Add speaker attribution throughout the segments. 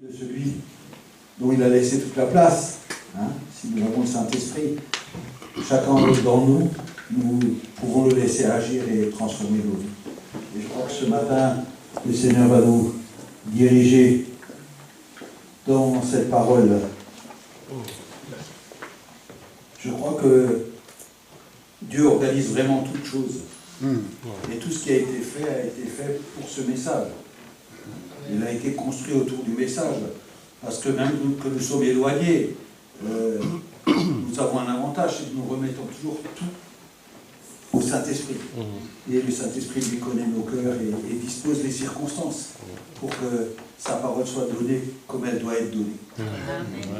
Speaker 1: de celui dont il a laissé toute la place. Hein, si nous avons le Saint-Esprit, chacun d'entre nous, nous pouvons le laisser agir et transformer nos vies. Et je crois que ce matin, le Seigneur va nous diriger dans cette parole. Je crois que Dieu organise vraiment toutes choses. Et tout ce qui a été fait pour ce message. Il a été construit autour du message. Parce que même que nous sommes éloignés, nous avons un avantage, c'est que nous remettons toujours tout au Saint-Esprit. Et le Saint-Esprit lui connaît nos cœurs et dispose les circonstances pour que sa parole soit donnée comme elle doit être donnée.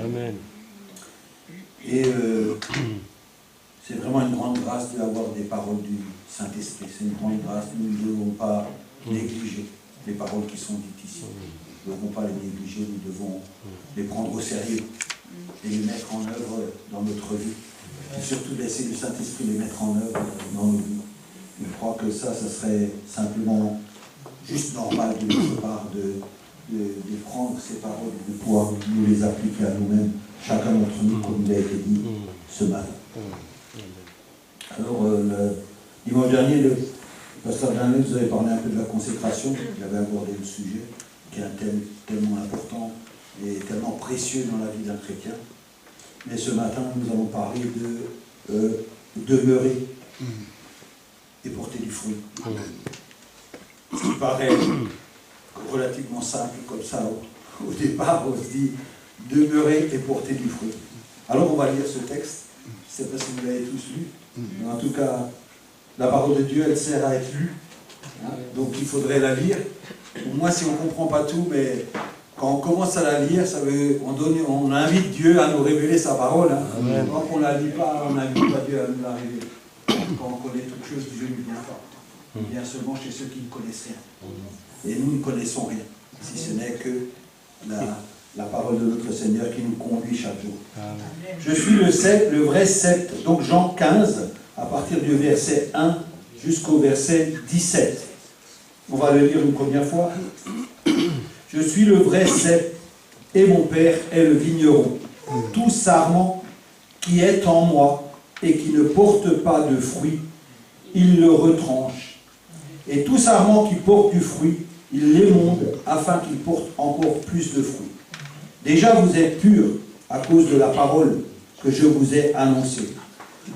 Speaker 2: Amen.
Speaker 1: Et c'est vraiment une grande grâce d'avoir des paroles du Saint-Esprit. C'est une grande grâce. Nous ne devons pas négliger les paroles qui sont dites ici. Nous ne devons pas les négliger, nous devons les prendre au sérieux et les mettre en œuvre dans notre vie. Et surtout laisser le Saint-Esprit les mettre en œuvre dans nos vies. Je crois que ça serait simplement juste normal de notre part de prendre ces paroles et de pouvoir nous les appliquer à nous-mêmes, chacun d'entre nous, comme il a été dit ce matin. Alors, le dimanche dernier, le pasteur Daniel vous avait parlé un peu de la consécration. Il avait abordé le sujet, qui est un thème tellement important et tellement précieux dans la vie d'un chrétien. Mais ce matin, nous allons parler de demeurer et porter du fruit. Ce qui paraît relativement simple comme ça. Au départ, on se dit demeurer et porter du fruit. Alors, on va lire ce texte. Je ne sais pas si vous l'avez tous lu. Mais en tout cas, la parole de Dieu, elle sert à être lue. Hein, donc, il faudrait la lire. Au moins, si on ne comprend pas tout, mais quand on commence à la lire, ça veut, on invite Dieu à nous révéler sa parole. Hein. Quand on ne la lit pas, on n'invite pas Dieu à nous la révéler. Quand on connaît toute chose, Dieu ne vient pas. Il vient seulement chez ceux qui ne connaissent rien. Et nous ne connaissons rien, si ce n'est que la parole de notre Seigneur qui nous conduit chaque jour. Je suis le vrai sceptre. Donc Jean 15, à partir du verset 1 jusqu'au verset 17. On va le lire une première fois. Je suis le vrai cep, et mon Père est le vigneron. Tout sarment qui est en moi et qui ne porte pas de fruit, il le retranche. Et tout sarment qui porte du fruit, il l'émonde afin qu'il porte encore plus de fruits. Déjà vous êtes purs à cause de la parole que je vous ai annoncée.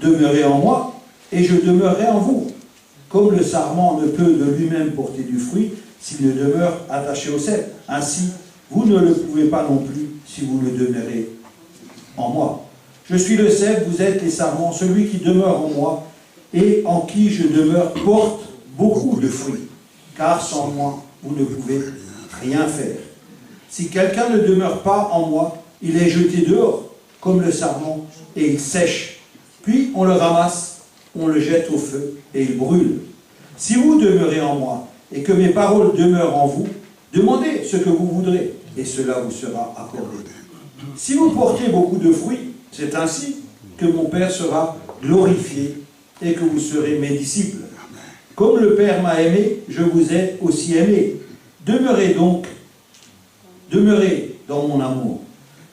Speaker 1: Demeurez en moi et je demeurerai en vous. Comme le sarment ne peut de lui-même porter du fruit s'il ne demeure attaché au cep. Ainsi, vous ne le pouvez pas non plus si vous ne demeurez en moi. Je suis le cep, vous êtes les sarments. Celui qui demeure en moi et en qui je demeure porte beaucoup de fruits. Car sans moi, vous ne pouvez rien faire. Si quelqu'un ne demeure pas en moi, il est jeté dehors, comme le sarment, et il sèche. Puis on le ramasse, on le jette au feu, et il brûle. Si vous demeurez en moi, et que mes paroles demeurent en vous, demandez ce que vous voudrez, et cela vous sera accordé. Si vous portez beaucoup de fruits, c'est ainsi que mon Père sera glorifié, et que vous serez mes disciples. Comme le Père m'a aimé, je vous ai aussi aimé. Demeurez dans mon amour.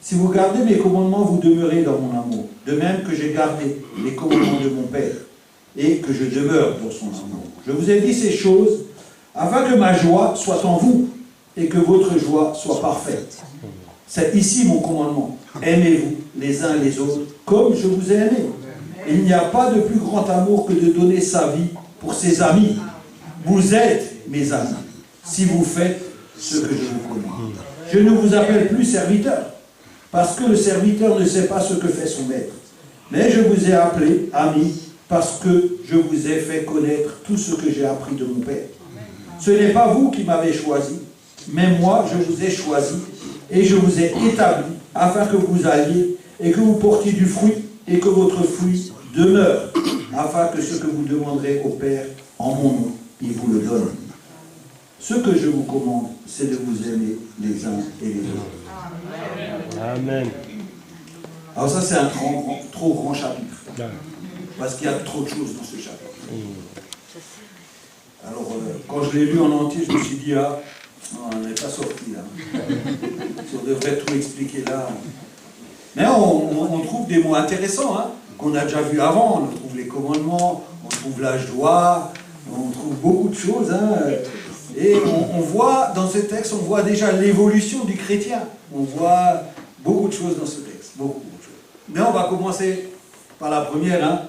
Speaker 1: Si vous gardez mes commandements, vous demeurez dans mon amour. De même que j'ai gardé les commandements de mon Père et que je demeure dans son amour. Je vous ai dit ces choses afin que ma joie soit en vous et que votre joie soit parfaite. C'est ici mon commandement. Aimez-vous les uns les autres comme je vous ai aimé. Il n'y a pas de plus grand amour que de donner sa vie pour ses amis. Vous êtes mes amis si vous faites ce que je vous commande. Je ne vous appelle plus serviteur, parce que le serviteur ne sait pas ce que fait son maître. Mais je vous ai appelé ami, parce que je vous ai fait connaître tout ce que j'ai appris de mon Père. Ce n'est pas vous qui m'avez choisi, mais moi je vous ai choisi, et je vous ai établi, afin que vous alliez, et que vous portiez du fruit, et que votre fruit demeure, afin que ce que vous demanderez au Père en mon nom, il vous le donne. Ce que je vous commande, c'est de vous aimer les uns et les autres.
Speaker 2: Amen.
Speaker 1: Alors ça, c'est un trop grand chapitre. Parce qu'il y a trop de choses dans ce chapitre. Alors, quand je l'ai lu en entier, je me suis dit, on n'est pas sorti là. Si on devrait tout expliquer là. Mais on trouve des mots intéressants, hein, qu'on a déjà vus avant. On trouve les commandements, on trouve la joie, on trouve beaucoup de choses. Hein, et on voit, dans ce texte, on voit déjà l'évolution du chrétien. On voit beaucoup de choses dans ce texte. Beaucoup de choses. Mais on va commencer par la première. Hein.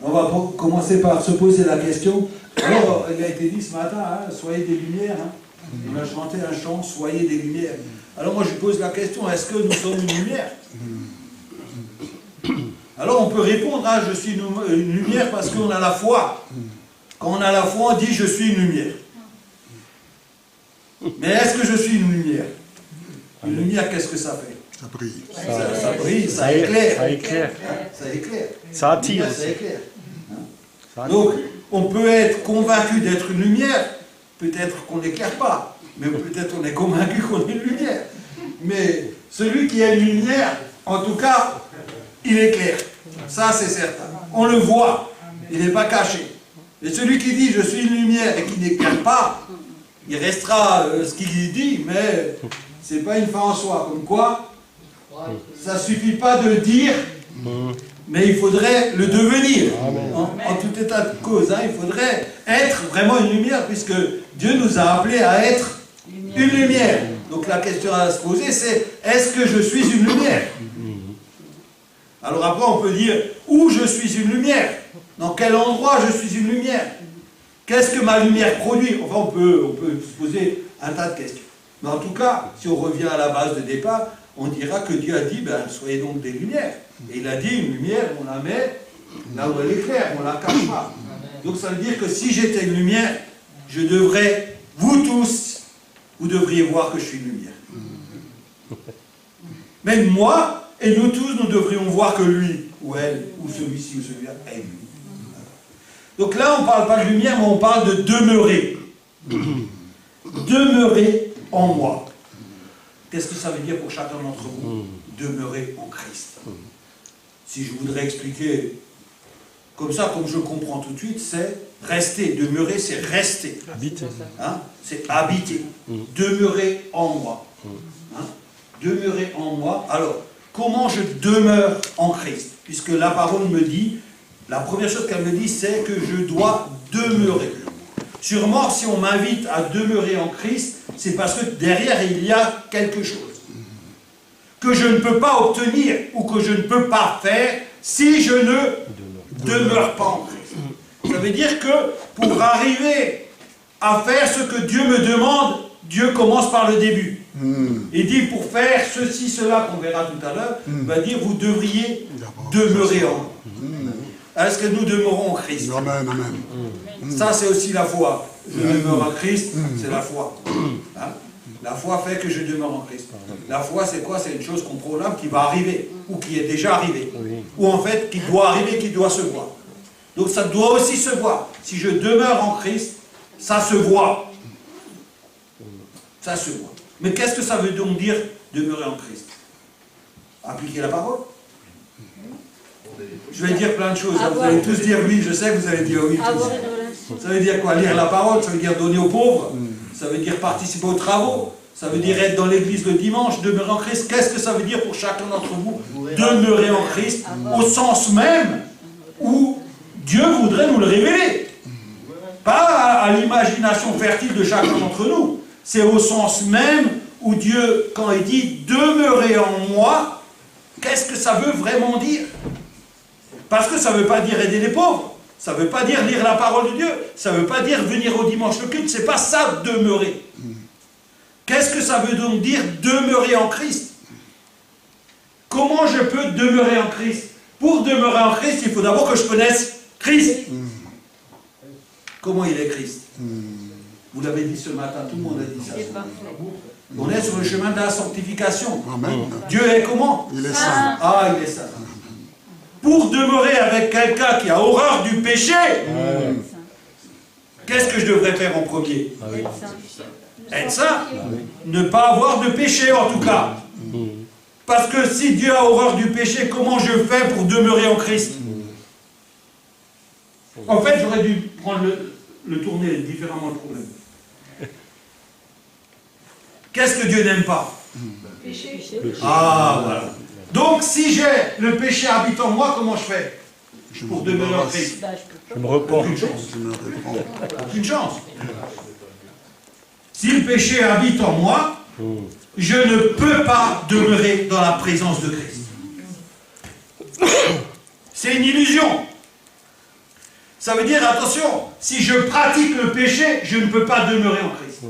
Speaker 1: On va commencer par se poser la question. Alors, il a été dit ce matin, hein, soyez des lumières. Hein. On a chanté un chant, soyez des lumières. Alors moi je pose la question, est-ce que nous sommes une lumière? Alors on peut répondre, hein, je suis une lumière parce qu'on a la foi. Quand on a la foi, on dit je suis une lumière. Mais est-ce que je suis une lumière? Une lumière, qu'est-ce que ça fait?
Speaker 2: Ça brille.
Speaker 1: Ça brille, ça éclaire.
Speaker 3: Ça éclaire.
Speaker 1: Ça éclaire.
Speaker 3: Ça attire.
Speaker 1: Ça éclaire.
Speaker 3: Hein?
Speaker 1: Donc, on peut être convaincu d'être une lumière, peut-être qu'on n'éclaire pas, mais peut-être on est convaincu qu'on est une lumière. Mais celui qui est une lumière, en tout cas, il éclaire. Ça, c'est certain. On le voit. Il n'est pas caché. Et celui qui dit « je suis une lumière » et qui n'éclaire pas, il restera ce qu'il dit, mais ce n'est pas une fin en soi. Comme quoi, ça ne suffit pas de le dire, mais il faudrait le devenir. En tout état de cause, hein, il faudrait être vraiment une lumière, puisque Dieu nous a appelés à être une lumière. Donc la question à se poser, c'est est-ce que je suis une lumière? Alors après, on peut dire où je suis une lumière? Dans quel endroit je suis une lumière? Qu'est-ce que ma lumière produit? Enfin, on peut se poser un tas de questions. Mais en tout cas, si on revient à la base de départ, on dira que Dieu a dit, ben, soyez donc des lumières. Et il a dit, une lumière, on la met là où elle est claire, on ne la cache pas. Donc ça veut dire que si j'étais une lumière, je devrais, vous tous, vous devriez voir que je suis une lumière. Même moi, et nous tous, nous devrions voir que lui, ou elle, ou celui-ci, ou celui-là, est lui. Donc là, on ne parle pas de lumière, mais on parle de demeurer. Demeurer en moi. Qu'est-ce que ça veut dire pour chacun d'entre vous? Demeurer en Christ. Si je voudrais expliquer comme ça, comme je comprends tout de suite, c'est rester. Demeurer, c'est rester.
Speaker 3: Habiter.
Speaker 1: Hein? C'est habiter. Demeurer en moi. Hein? Demeurer en moi. Alors, comment je demeure en Christ? Puisque la parole me dit, la première chose qu'elle me dit, c'est que je dois demeurer. Sûrement, si on m'invite à demeurer en Christ, c'est parce que derrière, il y a quelque chose que je ne peux pas obtenir ou que je ne peux pas faire si je ne demeure pas en Christ. Ça veut dire que pour arriver à faire ce que Dieu me demande, Dieu commence par le début. Il dit pour faire ceci, cela, qu'on verra tout à l'heure, il va dire vous devriez demeurer en moi. Est-ce que nous demeurons en Christ?
Speaker 2: Amen, amen.
Speaker 1: Ça, c'est aussi la foi. Je demeure en Christ, c'est la foi. Hein? La foi fait que je demeure en Christ. La foi, c'est quoi? C'est une chose qu'on proclame qui va arriver, ou qui est déjà arrivée. Ou en fait, qui doit arriver, qui doit se voir. Donc ça doit aussi se voir. Si je demeure en Christ, ça se voit. Ça se voit. Mais qu'est-ce que ça veut donc dire, demeurer en Christ? Appliquer la parole. Je vais dire plein de choses. Vous allez tous dire oui, je sais que vous allez dire oui. Ça veut dire quoi? Lire la parole, ça veut dire donner aux pauvres, ça veut dire participer aux travaux, ça veut dire être dans l'église le dimanche, demeurer en Christ. Qu'est-ce que ça veut dire pour chacun d'entre vous? Demeurer en Christ, au sens même où Dieu voudrait nous le révéler. Pas à l'imagination fertile de chacun d'entre nous. C'est au sens même où Dieu, quand il dit « demeurer en moi », qu'est-ce que ça veut vraiment dire? Parce que ça ne veut pas dire aider les pauvres. Ça ne veut pas dire lire la parole de Dieu. Ça ne veut pas dire venir au dimanche le culte. Ce n'est pas ça, demeurer. Qu'est-ce que ça veut donc dire, demeurer en Christ? Comment je peux demeurer en Christ? Pour demeurer en Christ, il faut d'abord que je connaisse Christ. Comment il est Christ? Vous l'avez dit ce matin, tout le monde a dit ça. On est sur le chemin de la sanctification.
Speaker 2: Amen.
Speaker 1: Dieu est comment?
Speaker 2: Il est saint.
Speaker 1: Ah, il est saint. Pour demeurer avec quelqu'un qui a horreur du péché, qu'est-ce que je devrais faire en premier? Être saint. Ne pas avoir de péché en tout cas. Parce que si Dieu a horreur du péché, comment je fais pour demeurer en Christ? En fait, j'aurais dû prendre le tourner différemment le problème. Qu'est-ce que Dieu n'aime pas?
Speaker 2: Péché.
Speaker 1: Ah, voilà. Donc, si j'ai le péché habite en moi, comment je fais pour demeurer en Christ?
Speaker 3: Je me repens.
Speaker 1: Aucune chance. Aucune chance. Si le péché habite en moi, je ne peux pas demeurer dans la présence de Christ. C'est une illusion. Ça veut dire, attention, si je pratique le péché, je ne peux pas demeurer en Christ.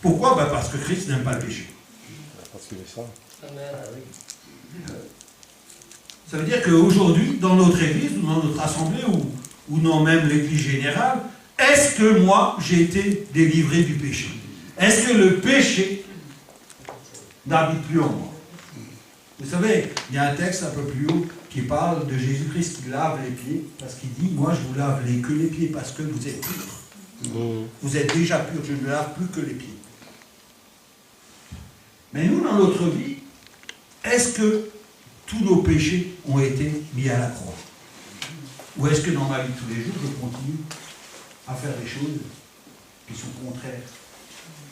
Speaker 1: Pourquoi? Parce que Christ n'aime pas le péché.
Speaker 3: Parce qu'il est saint.
Speaker 1: Ça veut dire qu'aujourd'hui, dans notre église, ou dans notre assemblée, ou dans même l'église générale, est-ce que moi, j'ai été délivré du péché? Est-ce que le péché n'habite plus en moi? Vous savez, il y a un texte un peu plus haut qui parle de Jésus-Christ qui lave les pieds, parce qu'il dit, moi je vous lave que les pieds parce que vous êtes purs. Vous êtes déjà purs, je ne lave plus que les pieds. Mais nous, dans notre vie, est-ce que tous nos péchés ont été mis à la croix? Ou est-ce que dans ma vie de tous les jours, je continue à faire des choses qui sont contraires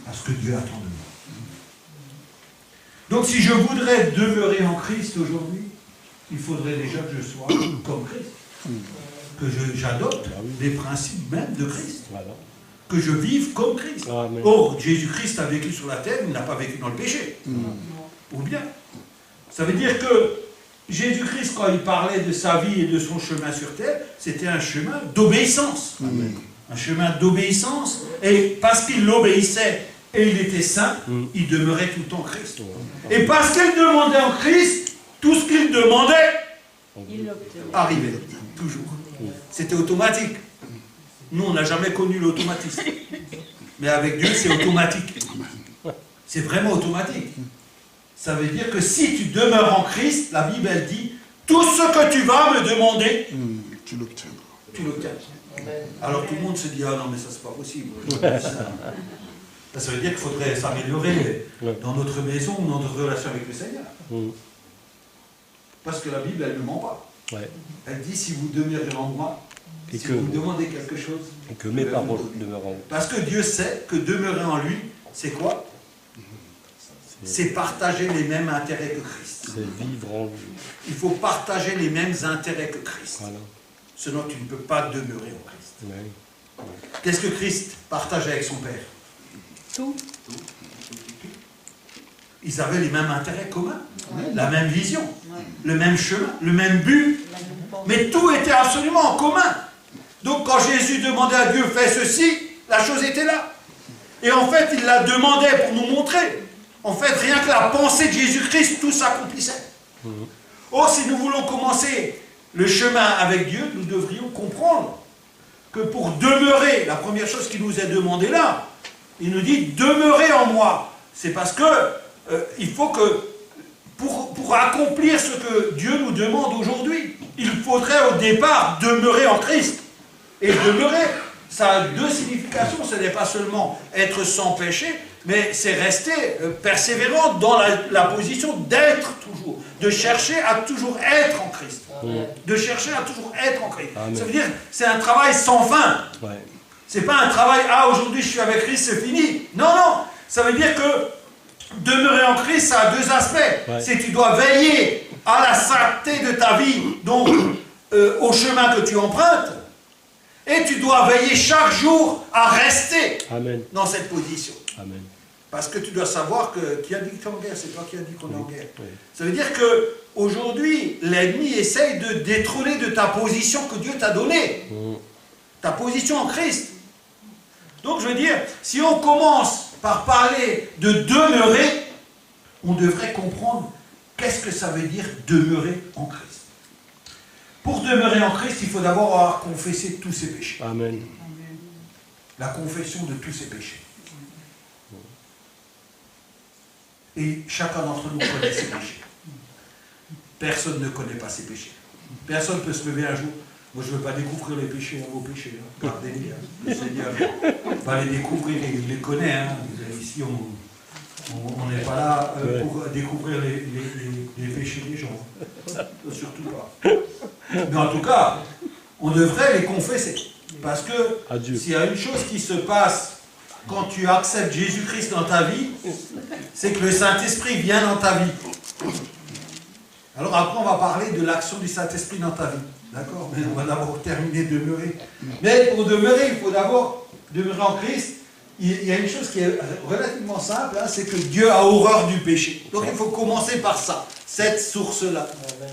Speaker 1: à ce que Dieu attend de moi? Donc si je voudrais demeurer en Christ aujourd'hui, il faudrait déjà que je sois comme Christ. Que j'adopte les principes même de Christ.
Speaker 3: Voilà.
Speaker 1: Que je vive comme Christ.
Speaker 3: Amen.
Speaker 1: Or, Jésus-Christ a vécu sur la terre, il n'a pas vécu dans le péché. Ou bien. Ça veut dire que Jésus-Christ, quand il parlait de sa vie et de son chemin sur terre, c'était un chemin d'obéissance. Un chemin d'obéissance. Et parce qu'il l'obéissait et il était saint, il demeurait tout le temps en Christ. Et parce qu'il demandait en Christ, tout ce qu'il demandait arrivait. Toujours. C'était automatique. Nous, on n'a jamais connu l'automatisme. Mais avec Dieu, c'est automatique. C'est vraiment automatique. Ça veut dire que si tu demeures en Christ, la Bible, elle dit, tout ce que tu vas me demander, tu l'obtiendras. Tu l'obtiendras. Alors tout le monde se dit, ah non, mais ça, c'est pas possible. Ça veut dire qu'il faudrait s'améliorer dans notre maison ou dans notre relation avec le Seigneur. Parce que la Bible, elle ne ment pas. Elle dit, si vous demeurez en moi, et si vous me demandez quelque chose,
Speaker 3: et que mes paroles demeurent en vous.
Speaker 1: Parce que Dieu sait que demeurer en lui, c'est quoi? C'est partager les mêmes intérêts que Christ.
Speaker 3: C'est vivre en lui.
Speaker 1: Il faut partager les mêmes intérêts que Christ.
Speaker 3: Voilà.
Speaker 1: Sinon, tu ne peux pas demeurer en Christ.
Speaker 3: Oui.
Speaker 1: Qu'est-ce que Christ partageait avec son Père?
Speaker 2: Tout.
Speaker 1: Ils avaient les mêmes intérêts communs, la même vision, le même chemin, le même but. Mais tout était absolument en commun. Donc quand Jésus demandait à Dieu, fais ceci, la chose était là. Et en fait, il la demandait pour nous montrer. En fait, rien que la pensée de Jésus-Christ, tout s'accomplissait. Or, si nous voulons commencer le chemin avec Dieu, nous devrions comprendre que pour demeurer, la première chose qui nous est demandée là, il nous dit, demeurez en moi. C'est parce que il faut que, pour accomplir ce que Dieu nous demande aujourd'hui, il faudrait au départ demeurer en Christ. Et demeurer, ça a deux significations. Ce n'est pas seulement être sans péché, mais c'est rester persévérant dans la position d'être toujours, de chercher à toujours être en Christ. De chercher à toujours être en Christ. Amen. Ça veut dire, c'est un travail sans fin. Ouais. C'est pas un travail, ah aujourd'hui je suis avec Christ, c'est fini. Non, non, ça veut dire que demeurer en Christ, ça a deux aspects. Ouais. C'est que tu dois veiller à la sainteté de ta vie, donc au chemin que tu empruntes, et tu dois veiller chaque jour à rester Amen. Dans cette position. Amen. Parce que tu dois savoir que qui a dit que tu es en guerre, c'est toi qui as dit qu'on est en guerre. Oui. Ça veut dire que aujourd'hui, l'ennemi essaye de détrôner de ta position que Dieu t'a donnée. Ta position en Christ. Donc je veux dire, si on commence par parler de demeurer, on devrait comprendre qu'est-ce que ça veut dire demeurer en Christ. Pour demeurer en Christ, il faut d'abord avoir confessé tous ses péchés. Amen. La confession de tous ses péchés. Et chacun d'entre nous connaît ses péchés. Personne ne connaît pas ses péchés. Personne ne peut se lever un jour. Moi, je ne veux pas découvrir les péchés, vos péchés. Hein. Gardez-les. Hein. Le Seigneur va les découvrir et il les connaît. Hein. Ici, on n'est pas là pour découvrir les péchés des gens. Surtout pas. Mais en tout cas, on devrait les confesser. Parce que s'il y a une chose qui se passe quand tu acceptes Jésus-Christ dans ta vie, c'est que le Saint-Esprit vient dans ta vie. Alors après, on va parler de l'action du Saint-Esprit dans ta vie. D'accord? Mais on va d'abord terminer demeurer. Mais pour demeurer, il faut d'abord demeurer en Christ. Il y a une chose qui est relativement simple, hein, c'est que Dieu a horreur du péché. Donc il faut commencer par ça, cette source-là.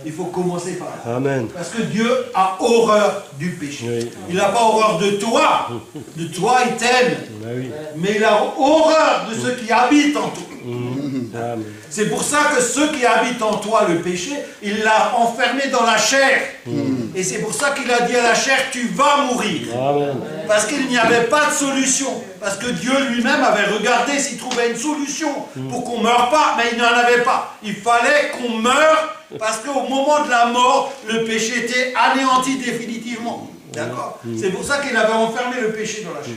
Speaker 1: Il faut commencer par là.
Speaker 3: Amen.
Speaker 1: Parce que Dieu a horreur du péché.
Speaker 3: Oui.
Speaker 1: Il n'a pas horreur de toi. De toi, il t'aime.
Speaker 3: Ben oui.
Speaker 1: Mais il a horreur de ceux qui habitent en toi.
Speaker 3: Amen.
Speaker 1: C'est pour ça que ceux qui habitent en toi, le péché, il l'a enfermé dans la chair. Et c'est pour ça qu'il a dit à la chair, tu vas mourir.
Speaker 3: Amen.
Speaker 1: Parce qu'il n'y avait pas de solution. Parce que Dieu lui-même avait regardé s'il trouvait une solution pour qu'on ne meure pas, mais il n'en avait pas. Il fallait qu'on meure, parce qu'au moment de la mort, le péché était anéanti définitivement. D'accord? C'est pour ça qu'il avait enfermé le péché dans la chair.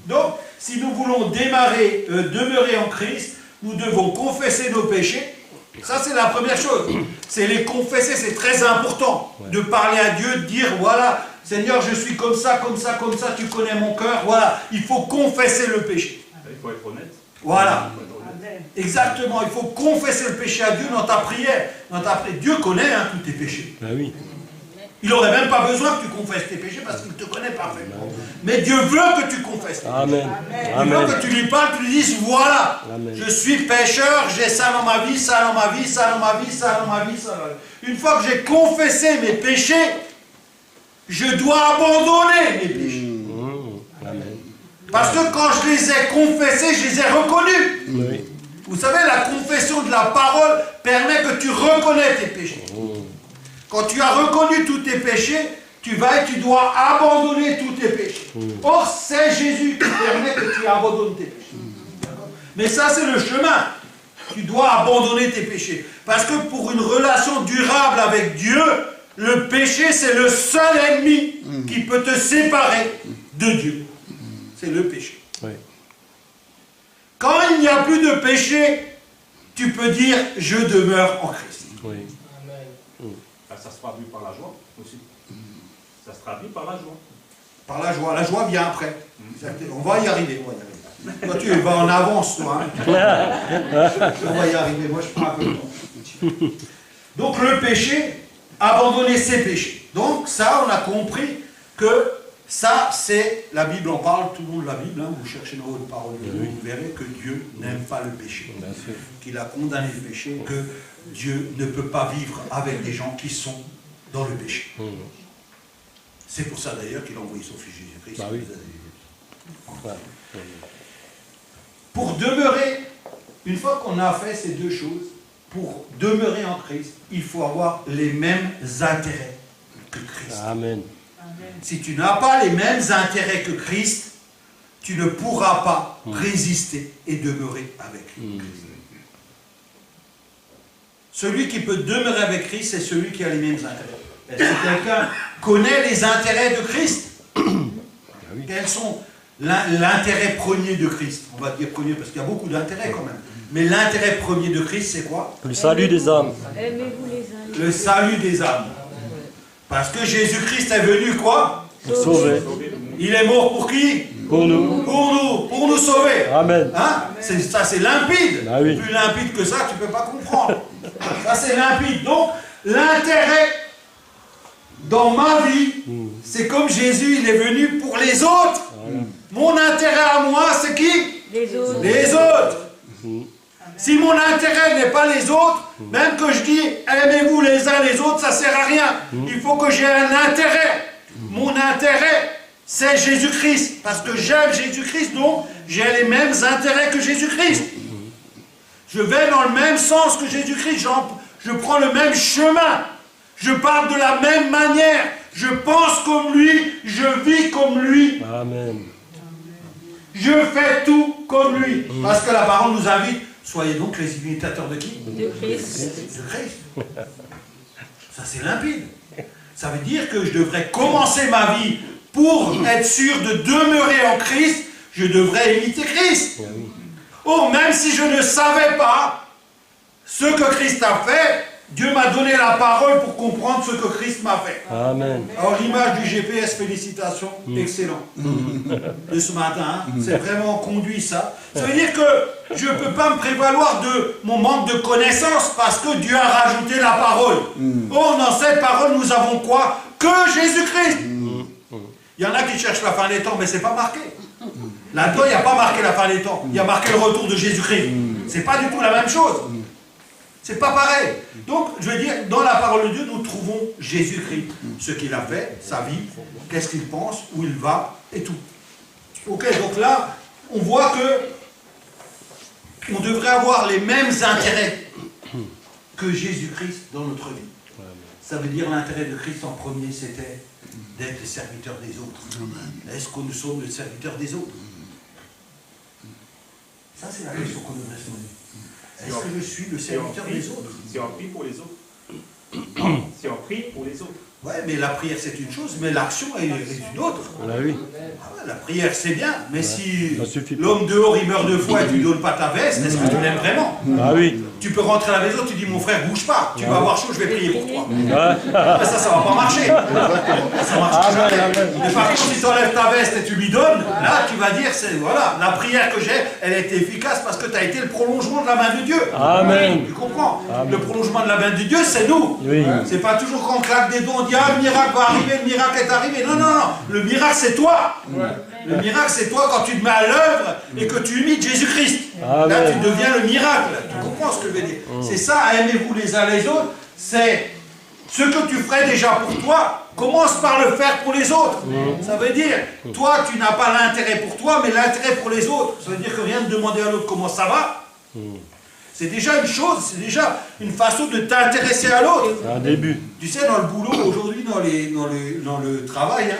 Speaker 1: Donc, si nous voulons demeurer en Christ, nous devons confesser nos péchés. Ça, c'est la première chose. C'est les confesser, c'est très important. De parler à Dieu, de dire, voilà, Seigneur, je suis comme ça, comme ça, comme ça, tu connais mon cœur. Voilà, il faut confesser le péché.
Speaker 4: Il faut être honnête.
Speaker 1: Voilà. Exactement, il faut confesser le péché à Dieu dans ta prière. Dieu connaît tous tes péchés.
Speaker 3: Ben oui.
Speaker 1: Il n'aurait même pas besoin que tu confesses tes péchés parce qu'il te connaît parfaitement. Mais Dieu veut que tu confesses tes péchés.
Speaker 3: Amen.
Speaker 1: Il veut
Speaker 3: Amen.
Speaker 1: que tu lui parles, tu lui dises, voilà,
Speaker 3: Amen.
Speaker 1: je suis pécheur, j'ai ça dans ma vie, ça dans ma vie, ça dans ma vie, ça dans ma vie, ça dans ma vie. Une fois que j'ai confessé mes péchés, je dois abandonner mes péchés.
Speaker 3: Amen.
Speaker 1: Parce que quand je les ai confessés, je les ai reconnus.
Speaker 3: Oui.
Speaker 1: Vous savez, la confession de la parole permet que tu reconnais tes péchés. Quand tu as reconnu tous tes péchés, tu dois abandonner tous tes péchés. Or, c'est Jésus qui permet que tu abandonnes tes péchés. Mais ça, c'est le chemin. Tu dois abandonner tes péchés. Parce que pour une relation durable avec Dieu, le péché, c'est le seul ennemi qui peut te séparer de Dieu. C'est le péché.
Speaker 3: Oui.
Speaker 1: Quand il n'y a plus de péché, tu peux dire « je demeure en Christ ».
Speaker 3: Oui.
Speaker 4: Ça se traduit par la joie aussi. Ça se traduit par la joie.
Speaker 1: Par la joie. La joie vient après. On va y arriver. Toi, tu vas en avance, toi. On va y arriver. Moi, je prends un peu de temps. Donc, le péché, abandonner ses péchés. Donc, ça, on a compris que ça, c'est... La Bible en parle, tout le monde la Bible. Vous cherchez dans votre parole, vous verrez que Dieu n'aime pas le péché. Qu'il a condamné le péché, que Dieu ne peut pas vivre avec des gens qui sont dans le péché. C'est pour ça d'ailleurs qu'il a envoyé son fils Jésus-Christ.
Speaker 3: Bah oui.
Speaker 1: Pour demeurer, une fois qu'on a fait ces deux choses, pour demeurer en Christ, il faut avoir les mêmes intérêts que Christ.
Speaker 3: Amen.
Speaker 1: Si tu n'as pas les mêmes intérêts que Christ, tu ne pourras pas résister et demeurer avec Christ. Celui qui peut demeurer avec Christ, c'est celui qui a les mêmes intérêts. Est-ce que quelqu'un connaît les intérêts de Christ? Quels sont l'intérêt premier de Christ? On va dire premier parce qu'il y a beaucoup d'intérêts quand même. Mais l'intérêt premier de Christ, c'est quoi?
Speaker 3: Le salut des âmes.
Speaker 2: Aimez-vous les uns.
Speaker 1: Le salut des âmes. Parce que Jésus-Christ est venu quoi?
Speaker 3: Pour sauver.
Speaker 1: Il est mort pour qui?
Speaker 3: Pour nous.
Speaker 1: Pour nous sauver.
Speaker 3: Amen.
Speaker 1: Hein? Ça c'est limpide.
Speaker 3: Ah oui.
Speaker 1: Plus limpide que ça, tu ne peux pas comprendre. Ça c'est limpide. Donc, l'intérêt dans ma vie, c'est comme Jésus, il est venu pour les autres. Mon intérêt à moi, c'est qui?
Speaker 2: Les autres.
Speaker 1: Les autres. Si mon intérêt n'est pas les autres, même que je dis aimez-vous les uns les autres, ça ne sert à rien. Il faut que j'ai un intérêt. Mon intérêt, c'est Jésus-Christ. Parce que j'aime Jésus-Christ, donc j'ai les mêmes intérêts que Jésus-Christ. Je vais dans le même sens que Jésus-Christ. Je prends le même chemin. Je parle de la même manière. Je pense comme lui. Je vis comme lui.
Speaker 3: Amen.
Speaker 1: Je fais tout comme lui. Parce que la parole nous invite. Soyez donc les imitateurs de qui?
Speaker 2: De Christ.
Speaker 1: De Christ. Ça c'est limpide. Ça veut dire que je devrais commencer ma vie pour être sûr de demeurer en Christ. Je devrais imiter Christ. Or, même si je ne savais pas ce que Christ a fait, Dieu m'a donné la parole pour comprendre ce que Christ m'a fait.
Speaker 3: Amen.
Speaker 1: Alors l'image du GPS, félicitations, excellent. De ce matin, hein, c'est vraiment conduit ça. Ça veut dire que je ne peux pas me prévaloir de mon manque de connaissance parce que Dieu a rajouté la parole. Oh, dans cette parole, nous avons quoi? Que Jésus-Christ. Il y en a qui cherchent la fin des temps, mais ce n'est pas marqué. Là-dedans, il n'y a pas marqué la fin des temps. Il y a marqué le retour de Jésus-Christ. Ce n'est pas du tout la même chose. C'est pas pareil. Donc, je veux dire, dans la parole de Dieu, nous trouvons Jésus-Christ. Ce qu'il a fait, sa vie, qu'est-ce qu'il pense, où il va, et tout. Ok, donc là, on voit que on devrait avoir les mêmes intérêts que Jésus-Christ dans notre vie. Ça veut dire l'intérêt de Christ en premier, c'était d'être le serviteur des autres. Est-ce que nous sommes le serviteur des autres? Ça, c'est la question qu'on devrait se poser. Est-ce que je suis le serviteur des autres?
Speaker 4: Si on prie pour les autres. Si on prie pour les autres.
Speaker 1: Ouais, mais la prière c'est une chose, mais l'action est une autre.
Speaker 3: Ah oui.
Speaker 1: Ah ouais, la prière c'est bien, mais si
Speaker 3: ça suffit pas.
Speaker 1: l'homme dehors il meurt de froid et tu ne donnes pas ta veste, est-ce que tu l'aimes vraiment?
Speaker 3: Ah oui.
Speaker 1: Tu peux rentrer à la maison, tu dis mon frère bouge pas, tu vas avoir chaud, je vais prier pour toi.
Speaker 3: Ouais.
Speaker 1: Mais ça va pas marcher. Ça marche jamais. Mais par contre, si tu enlèves ta veste et tu lui donnes, là tu vas dire, voilà, la prière que j'ai, elle est efficace parce que tu as été le prolongement de la main de Dieu.
Speaker 3: Amen.
Speaker 1: Tu comprends?
Speaker 3: Amen.
Speaker 1: Le prolongement de la main de Dieu, c'est nous.
Speaker 3: Oui.
Speaker 1: C'est pas toujours qu'on claque des doigts, on dit ah, le miracle va arriver, le miracle est arrivé. Non, non, non. Le miracle, c'est toi. Le miracle, c'est toi quand tu te mets à l'œuvre et que tu imites Jésus-Christ. Là, tu deviens le miracle. Tu comprends ce que je veux dire? C'est ça, aimez-vous les uns les autres. C'est ce que tu ferais déjà pour toi. Commence par le faire pour les autres. Ça veut dire, toi, tu n'as pas l'intérêt pour toi, mais l'intérêt pour les autres. Ça veut dire que rien de demander à l'autre comment ça va. C'est déjà une chose, c'est déjà une façon de t'intéresser à l'autre.
Speaker 3: C'est un début.
Speaker 1: Tu sais, dans le boulot, aujourd'hui, dans le travail, hein,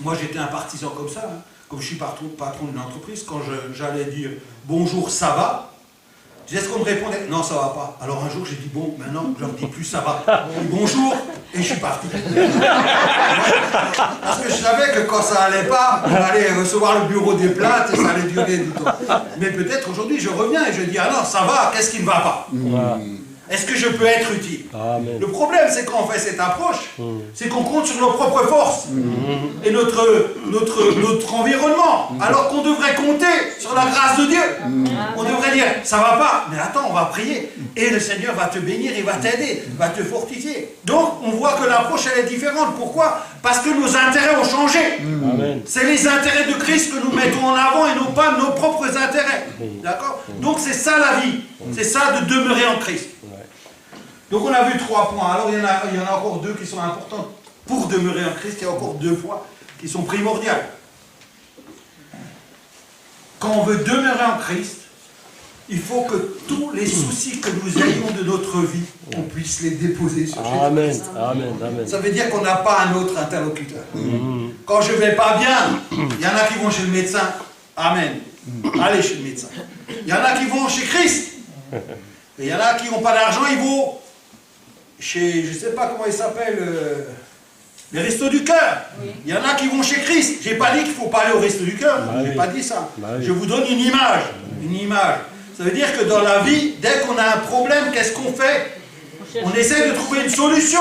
Speaker 1: moi j'étais un partisan comme ça. Hein. Comme je suis patron d'une entreprise, quand j'allais dire bonjour, ça va, tu sais ce qu'on me répondait? Non, ça va pas. Alors un jour j'ai dit bon, maintenant je leur dis plus ça va. Je dis bonjour et je suis parti. Parce que je savais que quand ça allait pas, on allait recevoir le bureau des plaintes et ça allait durer du temps. Mais peut-être aujourd'hui je reviens et je dis ah non, ça va, qu'est-ce qui ne va pas? Est-ce que je peux être utile?
Speaker 3: Amen.
Speaker 1: Le problème, c'est quand on fait cette approche, c'est qu'on compte sur nos propres forces et notre environnement, alors qu'on devrait compter sur la grâce de Dieu. On devrait dire, ça va pas, mais attends, on va prier. Et le Seigneur va te bénir, il va t'aider, va te fortifier. Donc, on voit que l'approche, elle est différente. Pourquoi? Parce que nos intérêts ont changé. C'est les intérêts de Christ que nous mettons en avant et non pas nos propres intérêts. D'accord? Donc, c'est ça la vie. C'est ça de demeurer en Christ. Donc on a vu 3 points. Alors il y en a encore 2 qui sont importants pour demeurer en Christ. Il y a encore 2 points qui sont primordiales. Quand on veut demeurer en Christ, il faut que tous les soucis que nous ayons de notre vie, on puisse les déposer sur Jésus.
Speaker 3: Amen. Amen. Amen.
Speaker 1: Ça veut dire qu'on n'a pas un autre interlocuteur. Quand je ne vais pas bien, il y en a qui vont chez le médecin. Amen. Allez chez le médecin. Il y en a qui vont chez Christ. Et il y en a qui n'ont pas d'argent, ils vont chez, je ne sais pas comment ils s'appellent, les restos du cœur. Il y en a qui vont chez Christ. Je n'ai pas dit qu'il ne faut pas aller au resto du cœur. Je n'ai pas dit ça. Je vous donne une image. Une image. Ça veut dire que dans la vie, dès qu'on a un problème, qu'est-ce qu'on fait? On essaie de trouver une solution.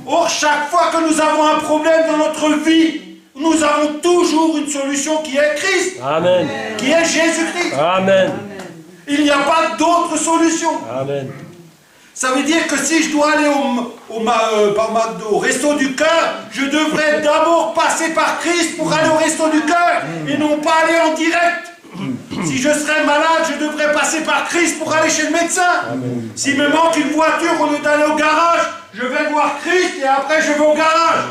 Speaker 1: Or, chaque fois que nous avons un problème dans notre vie, nous avons toujours une solution qui est Christ. Amen. Qui est Jésus-Christ. Amen. Il n'y a pas d'autre solution. Amen. Ça veut dire que si je dois aller au resto du cœur, je devrais d'abord passer par Christ pour aller au resto du cœur et non pas aller en direct. Si je serais malade, je devrais passer par Christ pour aller chez le médecin. S'il me manque une voiture, au lieu d'aller au garage, je vais voir Christ et après je vais au garage.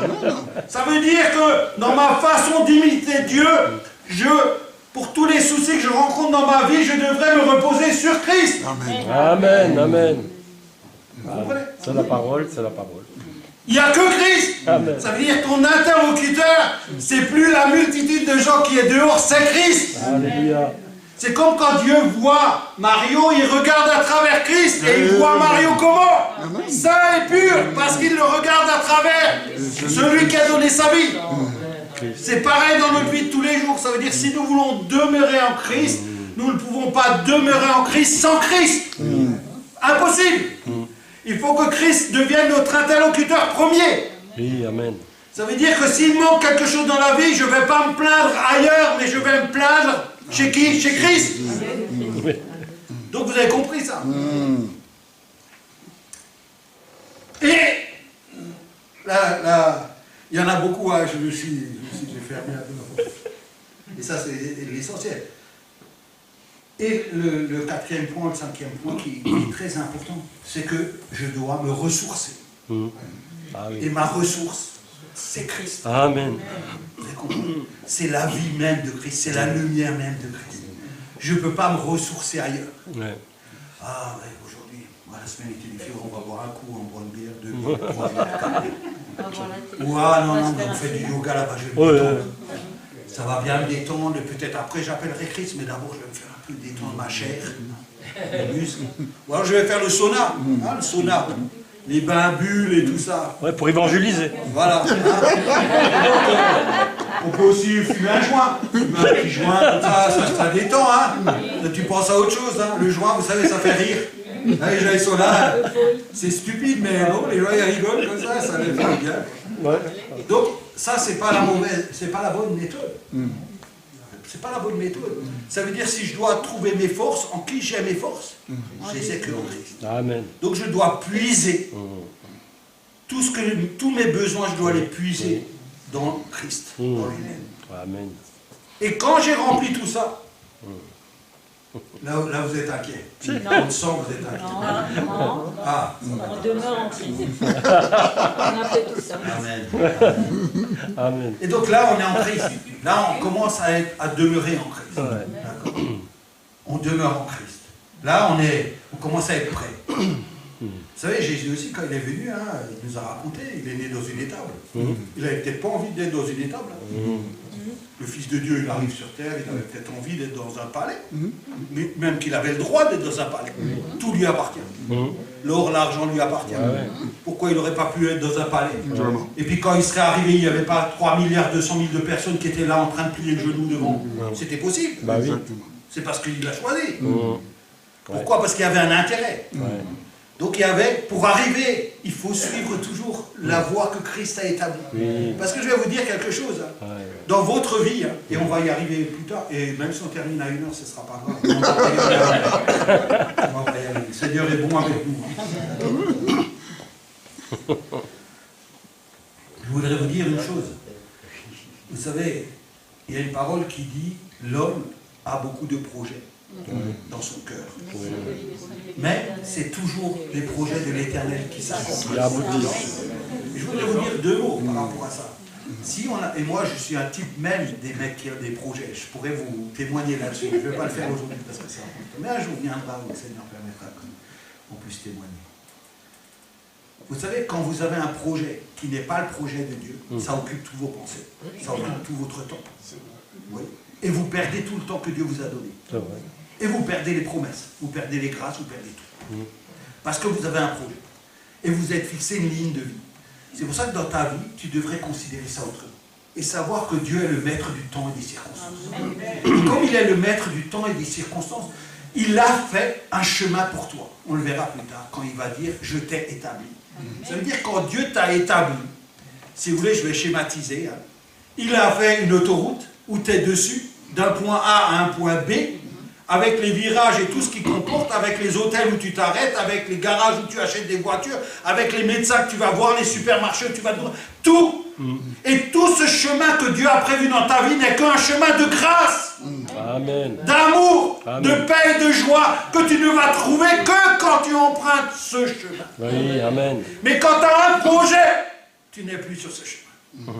Speaker 1: Ça veut dire que dans ma façon d'imiter Dieu, pour tous les soucis que je rencontre dans ma vie, je devrais me reposer sur Christ. Amen. Amen. Amen.
Speaker 3: C'est la parole, c'est la parole.
Speaker 1: Il n'y a que Christ. Amen. Ça veut dire que ton interlocuteur, c'est plus la multitude de gens qui est dehors, c'est Christ. Alléluia. C'est comme quand Dieu voit Mario, il regarde à travers Christ et il voit Mario comment? Saint et pur, parce qu'il le regarde à travers celui qui a donné sa vie. C'est pareil dans notre vie de tous les jours. Ça veut dire que si nous voulons demeurer en Christ, nous ne pouvons pas demeurer en Christ sans Christ. Impossible. Il faut que Christ devienne notre interlocuteur premier.
Speaker 3: Oui, amen.
Speaker 1: Ça veut dire que s'il manque quelque chose dans la vie, je ne vais pas me plaindre ailleurs, mais je vais me plaindre chez qui? Chez Christ.
Speaker 3: Oui.
Speaker 1: Donc vous avez compris ça. Et là, il y en a beaucoup, hein, j'ai fermé un peu ma porte. Et ça, c'est l'essentiel. Et le quatrième point, le cinquième point qui est très important, c'est que je dois me ressourcer.
Speaker 3: Ah, oui.
Speaker 1: Et ma ressource, c'est Christ.
Speaker 3: Amen.
Speaker 1: Vous avez compris? C'est la vie même de Christ, c'est la lumière même de Christ. Je ne peux pas me ressourcer ailleurs.
Speaker 3: Ouais.
Speaker 1: Ah ouais, aujourd'hui, la semaine était différente, on va boire un coup, on boit une bière, 2 bières, 3 bières, 4 bières. Ou ah non, mais on fait du yoga là-bas, je vais me détendre. Ça va bien me détendre, peut-être après j'appellerai Christ, mais d'abord je vais me faire un peu détendre ma chair, mes muscles. Ou alors je vais faire le sauna, hein, le sauna, les bains bulles et tout ça.
Speaker 3: Ouais, pour évangéliser.
Speaker 1: Voilà. On peut aussi fumer un joint. Fumer un petit joint, comme ça détend. Hein. Tu penses à autre chose. Hein. Le joint, vous savez, ça fait rire. Les gens, ils sont là. C'est stupide, mais bon, les gens, ils rigolent comme ça les fait bien.
Speaker 3: Ouais.
Speaker 1: Donc, ça, c'est pas la mauvaise, c'est pas la bonne méthode. C'est pas la bonne méthode. Ça veut dire, si je dois trouver mes forces, en qui j'ai mes forces, je les ai que en Christ.
Speaker 3: Amen.
Speaker 1: Donc, je dois puiser. Tous mes besoins, je dois les puiser dans Christ, dans lui-même.
Speaker 3: Amen.
Speaker 1: Et quand j'ai rempli tout ça, là vous êtes inquiet. On le sent, vous êtes inquiet.
Speaker 2: Non,
Speaker 1: Ah,
Speaker 2: on demeure en Christ. On a fait tout ça.
Speaker 1: amen.
Speaker 3: Amen.
Speaker 1: Et donc là, on est en Christ. Là, on commence à demeurer en Christ.
Speaker 3: Ouais.
Speaker 1: D'accord. On demeure en Christ. Là, on commence à être prêt. Vous savez, Jésus aussi, quand il est venu, hein, il nous a raconté, il est né dans une étable. Il n'avait peut-être pas envie d'être dans une étable. Hein. Le Fils de Dieu, il arrive sur terre, il avait peut-être envie d'être dans un palais. Mais même qu'il avait le droit d'être dans un palais. Tout lui appartient. L'or, l'argent lui appartient. Pourquoi il n'aurait pas pu être dans un palais? Et puis quand il serait arrivé, il n'y avait pas 3 milliards 200 000 de personnes qui étaient là en train de plier le genou devant. C'était possible.
Speaker 3: Bah oui.
Speaker 1: C'est parce qu'il l'a choisi. Pourquoi? Parce qu'il y avait un intérêt. Donc il y avait, pour arriver, il faut suivre toujours la voie que Christ a établie. Parce que je vais vous dire quelque chose. Hein. Dans votre vie, hein, et on va y arriver plus tard, et même si on termine à 1h, ce ne sera pas grave. On va pas y aller. On va pas y aller. Le Seigneur est bon avec nous. Hein. Je voudrais vous dire une chose. Vous savez, il y a une parole qui dit « L'homme a beaucoup de projets dans son cœur. » Mais c'est toujours les projets de l'Éternel qui s'accomplissent. Je voudrais vous dire 2 mots par rapport à ça. Si on a, et moi je suis un type même des mecs qui ont des projets, je pourrais vous témoigner là-dessus. Je ne vais pas le faire aujourd'hui parce que c'est important. Mais un jour viendra où le Seigneur permettra qu'on puisse témoigner. Vous savez, quand vous avez un projet qui n'est pas le projet de Dieu, ça occupe tous vos pensées, ça occupe tout votre temps. Oui. Et vous perdez tout le temps que Dieu vous a donné. Et vous perdez les promesses, vous perdez les grâces, vous perdez tout. Parce que vous avez un projet. Et vous êtes fixé une ligne de vie. C'est pour ça que dans ta vie, tu devrais considérer ça autrement. Et savoir que Dieu est le maître du temps et des circonstances. Et comme il est le maître du temps et des circonstances, il a fait un chemin pour toi. On le verra plus tard, quand il va dire « je t'ai établi ». Ça veut dire quand Dieu t'a établi, si vous voulez, je vais schématiser, hein, il a fait une autoroute où tu es dessus, d'un point A à un point B, avec les virages et tout ce qui comporte, avec les hôtels où tu t'arrêtes, avec les garages où tu achètes des voitures, avec les médecins que tu vas voir, les supermarchés où tu vas voir, tout. Et tout ce chemin que Dieu a prévu dans ta vie n'est qu'un chemin de grâce, d'amour, de paix et de joie que tu ne vas trouver que quand tu empruntes ce chemin.
Speaker 3: Oui, amen.
Speaker 1: Mais quand tu as un projet, tu n'es plus sur ce chemin.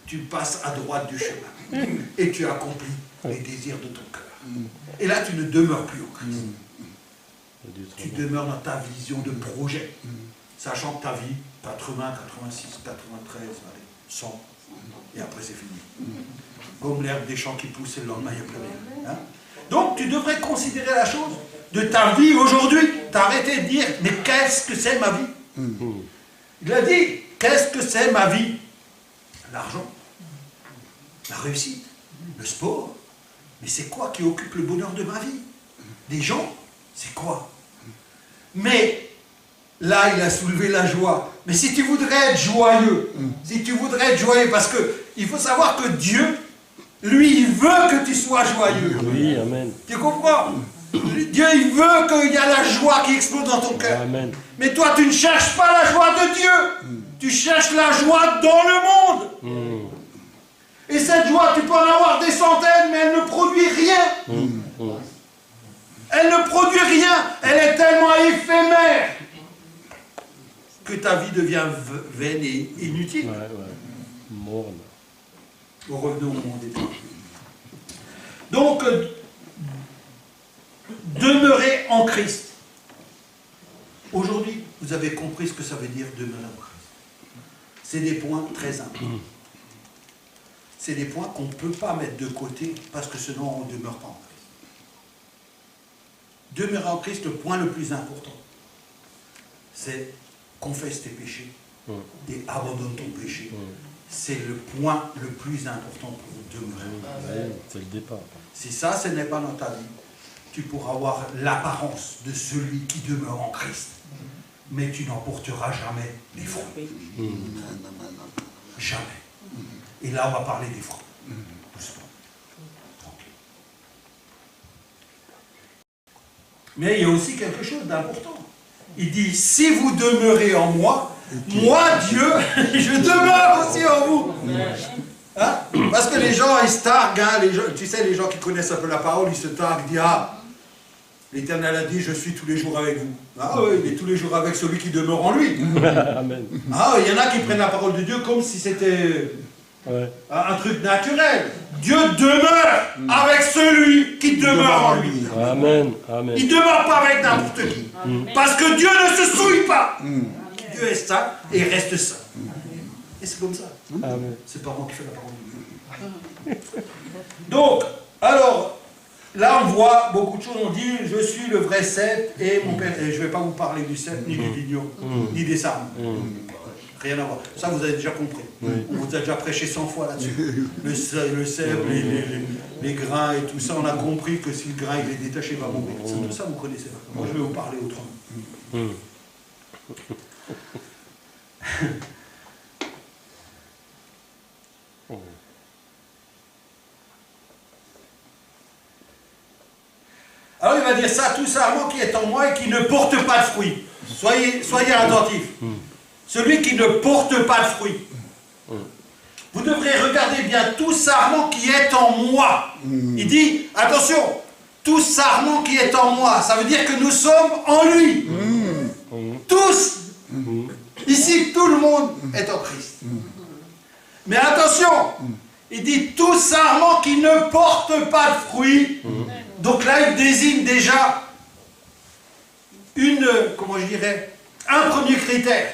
Speaker 1: Tu passes à droite du chemin et tu accomplis les désirs de ton cœur. Et là, tu ne demeures plus au Christ. Tu demeures dans ta vision de projet, sachant que ta vie, 80, 86, 93, allez, 100, et après c'est fini. Comme l'herbe des champs qui pousse, et le lendemain, il n'y a plus rien. Hein? Donc, tu devrais considérer la chose de ta vie aujourd'hui. T'arrêter de dire, mais qu'est-ce que c'est ma vie? Il a dit, qu'est-ce que c'est ma vie? L'argent, la réussite, le sport. Mais c'est quoi qui occupe le bonheur de ma vie? Des gens, c'est quoi? Mais
Speaker 5: là, il a soulevé la joie. Mais si tu voudrais être joyeux, parce que il faut savoir que Dieu, lui, il veut que tu sois joyeux.
Speaker 3: Oui, amen.
Speaker 5: Tu comprends? Dieu, il veut qu'il y ait la joie qui explose dans ton cœur.
Speaker 3: Amen.
Speaker 5: Mais toi, tu ne cherches pas la joie de Dieu. Tu cherches la joie dans le monde. Et cette joie, tu peux en avoir des centaines, mais elle ne produit rien. Elle ne produit rien. Elle est tellement éphémère que ta vie devient vaine et inutile.
Speaker 3: Ouais, ouais. Morne.
Speaker 5: Revenons au monde des temps. Donc, demeurer en Christ. Aujourd'hui, vous avez compris ce que ça veut dire demeurer en Christ. C'est des points très importants. C'est des points qu'on ne peut pas mettre de côté parce que sinon on ne demeure pas en Christ. Demeurer en Christ, le point le plus important, c'est confesse tes péchés et abandonne ton péché. C'est le point le plus important pour demeurer.
Speaker 3: Ouais, c'est le départ.
Speaker 5: Si ça, ce n'est pas dans ta vie, tu pourras avoir l'apparence de celui qui demeure en Christ. Mais tu n'en porteras jamais les fruits. Jamais. Et là, on va parler des fruits. Doucement. Tranquille. Mais il y a aussi quelque chose d'important. Il dit, si vous demeurez en moi, moi, Dieu, je demeure aussi en vous. Hein? Parce que les gens, ils se targuent, hein, tu sais, les gens qui connaissent un peu la parole, ils se targuent, ils disent, ah, l'Éternel a dit, je suis tous les jours avec vous. Ah oui, il est tous les jours avec celui qui demeure en lui.
Speaker 3: Amen.
Speaker 5: Ah, il y en a qui prennent la parole de Dieu comme si c'était un truc naturel. Dieu demeure avec celui qui demeure en lui.
Speaker 3: Amen. Amen.
Speaker 5: Il ne demeure pas avec n'importe qui. Parce que Dieu ne se souille pas. Dieu est saint et reste saint. Et c'est comme ça.
Speaker 3: Amen.
Speaker 5: C'est pas moi qui fais la parole de Dieu. Donc, alors, là on voit beaucoup de choses. On dit, je suis le vrai cep et mon père. Et je ne vais pas vous parler du cep, ni du vigneron, ni des sarmes. Rien à voir. Ça, vous avez déjà compris. On vous a déjà prêché 100 fois là-dessus. Le cep, les grains et tout ça, on a compris que si le grain il est détaché, il va mourir. Tout ça, vous connaissez. Moi, je vais vous parler autrement. Alors il va dire ça, tout sarment qui est en moi et qui ne porte pas de fruits. Soyez attentifs. Celui qui ne porte pas de fruits. Vous devrez regarder bien tout sarment qui est en moi. Il dit, attention, tout sarment qui est en moi, ça veut dire que nous sommes en lui. Tous. Ici, tout le monde est en Christ. Mais attention, il dit tout sarment qui ne porte pas de fruits. Donc là, il désigne déjà un premier critère.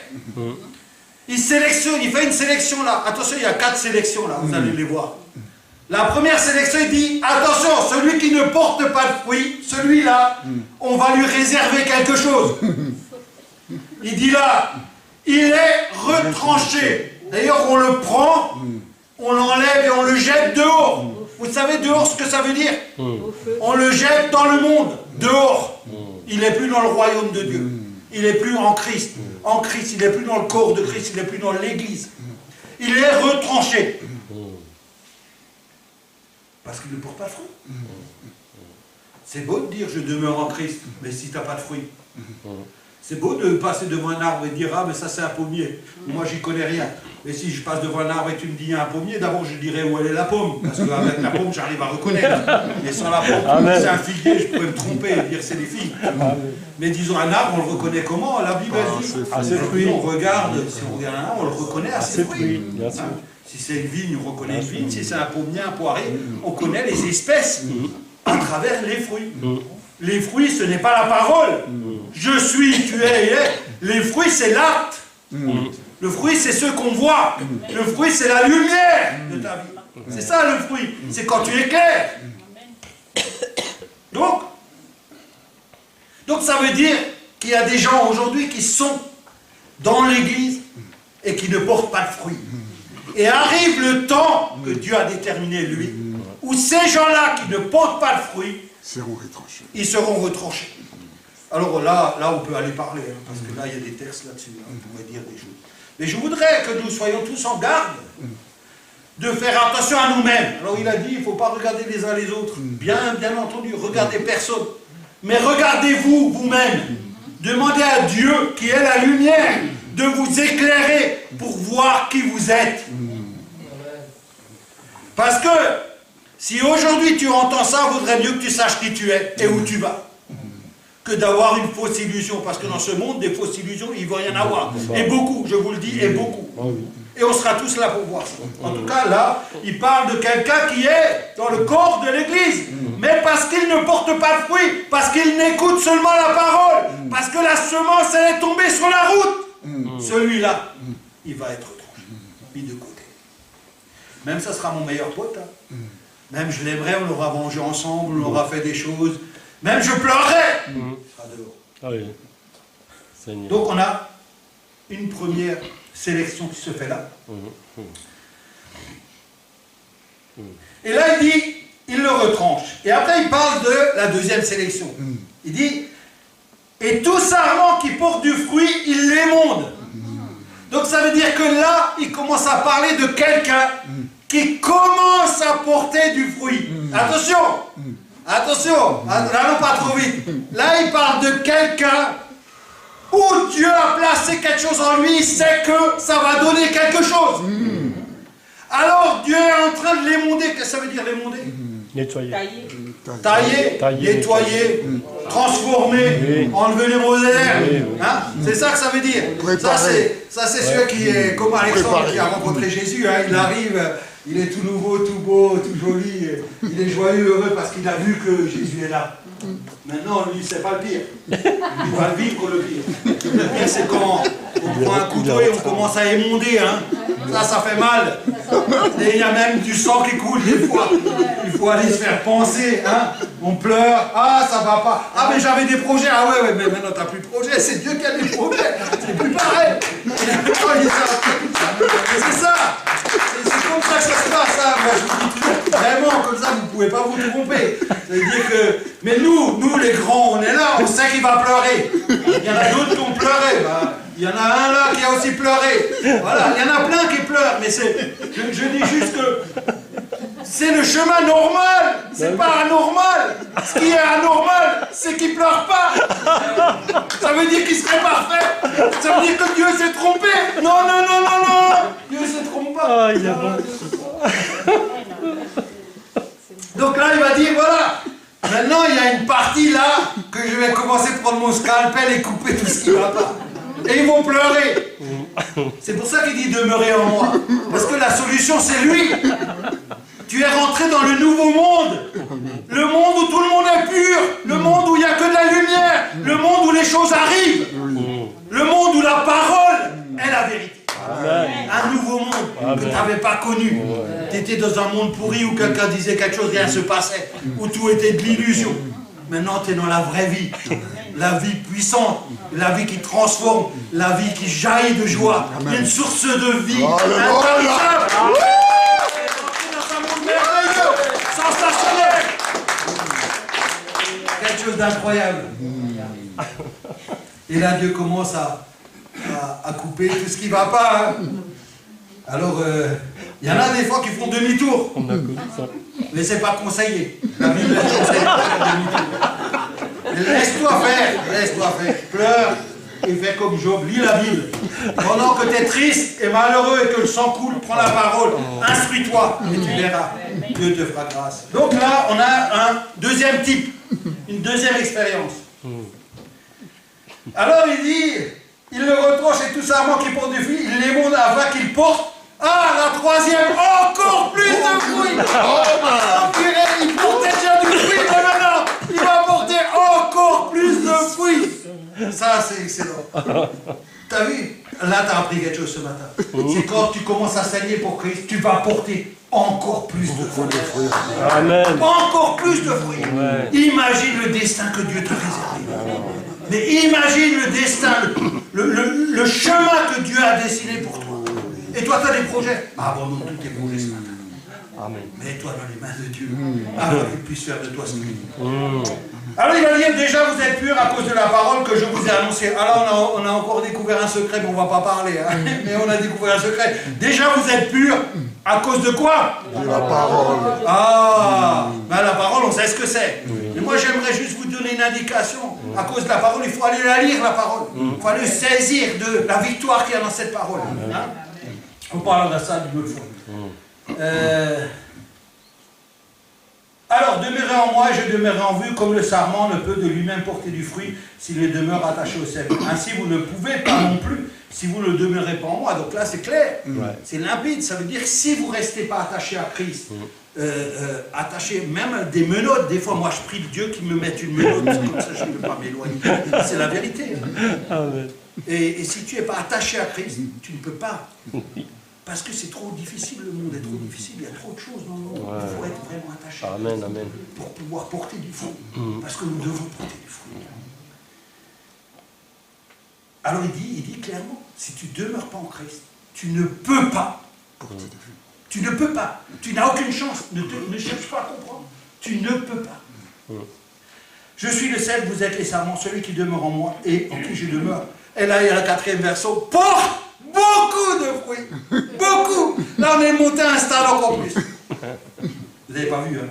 Speaker 5: Il sélectionne, il fait une sélection là. Attention, il y a 4 sélections là, vous allez les voir. La première sélection, il dit, attention, celui qui ne porte pas de fruits, celui-là, on va lui réserver quelque chose. Il dit là, il est retranché. D'ailleurs, on le prend, on l'enlève et on le jette dehors. Vous savez dehors ce que ça veut dire? On le jette dans le monde, dehors. Il n'est plus dans le royaume de Dieu. Il n'est plus en Christ. En Christ, il n'est plus dans le corps de Christ, il n'est plus dans l'église. Il est retranché. Parce qu'il ne porte pas de fruit. C'est beau de dire je demeure en Christ, mais si tu n'as pas de fruit. C'est beau de passer devant un arbre et de dire ah mais ça c'est un pommier. Moi j'y connais rien. Mais si je passe devant un arbre et tu me dis il y a un pommier, d'abord je dirais où elle est la pomme. Parce qu'avec la pomme j'arrive à reconnaître. Mais sans la pomme, c'est un figuier, je pourrais me tromper et dire c'est des figues. Mais disons un arbre, on le reconnaît comment? La Bible dit à ses fruits. On regarde, si on regarde un arbre, on le reconnaît à ses fruits. Si c'est une vigne, on reconnaît une vigne. Si c'est un pommier, un poirier, on connaît les espèces à travers les fruits. Les fruits, ce n'est pas la parole. Je suis, tu es, il est. Les fruits, c'est l'acte. Le fruit, c'est ce qu'on voit. Le fruit, c'est la lumière de ta vie. C'est ça le fruit. C'est quand tu éclaires. Donc, ça veut dire qu'il y a des gens aujourd'hui qui sont dans l'église et qui ne portent pas de fruits. Et arrive le temps que Dieu a déterminé, lui, où ces gens-là qui ne portent pas de fruits, ils seront retranchés. Alors là, on peut aller parler, hein, parce que là, il y a des textes là-dessus, hein, on pourrait dire des choses. Mais je voudrais que nous soyons tous en garde de faire attention à nous-mêmes. Alors il a dit, il ne faut pas regarder les uns les autres. Bien entendu, regardez personne. Mais regardez-vous, vous-même. Demandez à Dieu, qui est la lumière, de vous éclairer pour voir qui vous êtes. Parce que, si aujourd'hui tu entends ça, il vaudrait mieux que tu saches qui tu es et où tu vas. Que d'avoir une fausse illusion. Parce que dans ce monde, des fausses illusions, il va y en avoir. Et beaucoup, je vous le dis, et beaucoup. Et on sera tous là pour voir ça. En tout cas, là, il parle de quelqu'un qui est dans le corps de l'Église. Mais parce qu'il ne porte pas de fruit, parce qu'il n'écoute seulement la parole, parce que la semence, elle est tombée sur la route. Celui-là, il va être mis de côté. Même ça sera mon meilleur pote. Hein. Même je l'aimerais, on aura mangé ensemble, on aura fait des choses. Même je pleurerai. Il sera dehors.
Speaker 3: Ah oui. Seigneur.
Speaker 5: Donc on a une première sélection qui se fait là. Et là il dit, il le retranche. Et après il parle de la deuxième sélection. Il dit, et tout sarment qui porte du fruit, il l'émonde. Donc ça veut dire que là, il commence à parler de quelqu'un qui commence à porter du fruit. Attention, attention, n'allons pas trop vite. Là il parle de quelqu'un où Dieu a placé quelque chose en lui, il sait que ça va donner quelque chose. Alors Dieu est en train de l'émonder. Qu'est-ce que ça veut dire l'émonder?
Speaker 3: Nettoyer.
Speaker 5: Tailler, nettoyer, transformer, enlever les mauvaises herbes. Hein? C'est ça que ça veut dire. Ça c'est celui qui est comme Alexandre qui a rencontré Jésus. Hein? Il arrive, il est tout nouveau, tout beau, tout joli. Il est joyeux, heureux parce qu'il a vu que Jésus est là. Maintenant, lui, c'est pas le pire. Il va le vivre le pire. Le pire, c'est quand on prend un couteau et on commence à émonder. Hein. Ça fait mal. Et il y a même du sang qui coule des fois. Il faut aller se faire penser. Hein. On pleure. Ah, ça va pas. Ah, mais j'avais des projets. Ah ouais, mais maintenant, t'as plus de projets. C'est Dieu qui a des projets. C'est plus pareil. C'est ça. C'est comme ça que ça se passe. Hein. Moi, je vous dis toujours, vraiment, comme ça, vous ne pouvez pas vous tromper. C'est-à-dire que... Mais nous, les grands, on est là, on sait qu'il va pleurer. Il y en a d'autres qui ont pleuré. Bah, il y en a un là qui a aussi pleuré. Voilà, il y en a plein qui pleurent. Mais je dis juste que c'est le chemin normal. C'est pas anormal. Ce qui est anormal, c'est qu'il ne pleure pas. Ça veut dire qu'il serait parfait. Ça veut dire que Dieu s'est trompé. Non. Dieu ne se trompe pas.
Speaker 3: Ah, il est bon.
Speaker 5: Donc là, il va dire, voilà. Maintenant, il y a une partie là que je vais commencer à prendre mon scalpel et couper tout ce qui ne va pas. Et ils vont pleurer. C'est pour ça qu'il dit demeurer en moi. Parce que la solution, c'est lui. Tu es rentré dans le nouveau monde. Le monde où tout le monde est pur. Le monde où il n'y a que de la lumière. Le monde où les choses arrivent. Le monde où la parole est la vérité.
Speaker 3: Amen.
Speaker 5: Un nouveau monde que tu n'avais pas connu. Tu étais dans un monde pourri où quelqu'un disait quelque chose, rien ne se passait, où tout était de l'illusion. Maintenant, tu es dans la vraie vie. La vie puissante, la vie qui transforme, la vie qui jaillit de joie. Une source de vie intarissable. Dans un monde merveilleux, sensationnel. Quelque chose d'incroyable. Et là, Dieu commence à couper tout ce qui ne va pas. Hein. Alors, il y en a des fois qui font demi-tour.
Speaker 3: On a connu ça.
Speaker 5: Mais c'est pas conseillé. La Bible conseille de faire demi-tour. Laisse-toi faire. Pleure et fais comme Job. Lis la Bible. Pendant que tu es triste et malheureux et que le sang coule, prends la parole. Instruis-toi et tu verras. Dieu te fera grâce. Donc là, on a un deuxième type. Une deuxième expérience. Alors il dit, il le retranche et tout sarment qui porte du fruit, il l'émonde afin qu'il porte. Ah, la troisième, encore plus de fruits. Il portait déjà du fruit, mais maintenant, il va porter encore plus de fruits. Ça, c'est excellent. T'as vu? Là, t'as appris quelque chose ce matin. C'est quand tu commences à saigner pour Christ, tu vas porter encore plus de fruits.
Speaker 3: Amen.
Speaker 5: Encore plus de fruits.
Speaker 3: Ouais.
Speaker 5: Imagine le destin que Dieu t'a réservé. Mais imagine le destin, le chemin que Dieu a dessiné pour toi. Et toi, tu as des projets. Abandonne tous tes projets ce matin.
Speaker 3: Amen.
Speaker 5: Mets-toi dans les mains de Dieu. Afin qu'il puisse faire de toi ce qu'il veut. Alors il va dire, déjà vous êtes purs à cause de la parole que je vous ai annoncée. Alors on a encore découvert un secret, mais on ne va pas parler. Hein. Mais on a découvert un secret. Déjà vous êtes purs à cause de quoi?
Speaker 6: De la parole.
Speaker 5: Ah, ben la parole, on sait ce que c'est. Mais moi j'aimerais juste vous donner une indication. À cause de la parole, il faut aller la lire, la parole. Il faut aller saisir de la victoire qu'il y a dans cette parole. Hein? On parlera de ça d'une autre fois. Alors, demeurez en moi et je demeurerai en vous, comme le sarment ne peut de lui-même porter du fruit s'il ne demeure attaché au cèpe. Ainsi, vous ne pouvez pas non plus si vous ne demeurez pas en moi. Donc là, c'est clair, c'est limpide. Ça veut dire que si vous ne restez pas attaché à Christ, attaché même des menottes, des fois, moi, je prie Dieu qu'il me mette une menotte, comme ça, je ne peux pas m'éloigner. C'est la vérité.
Speaker 3: Amen.
Speaker 5: Et si tu n'es pas attaché à Christ, tu ne peux pas. Parce que c'est trop difficile, le monde est trop difficile, il y a trop de choses dans le monde. Il faut être vraiment attaché
Speaker 3: Amen, amen.
Speaker 5: pour pouvoir porter du fruit. Parce que nous devons porter du fruit. Alors il dit clairement, si tu ne demeures pas en Christ, tu ne peux pas porter du fruit. Tu ne peux pas. Tu n'as aucune chance. Ne cherche pas à comprendre. Tu ne peux pas. Je suis le sel, vous êtes les sarments, celui qui demeure en moi et en qui je demeure. Et là, il y a le 4e verset. Porte beaucoup de fruits. Beaucoup. Là, on est monté à un stade encore plus. Vous n'avez pas vu, hein?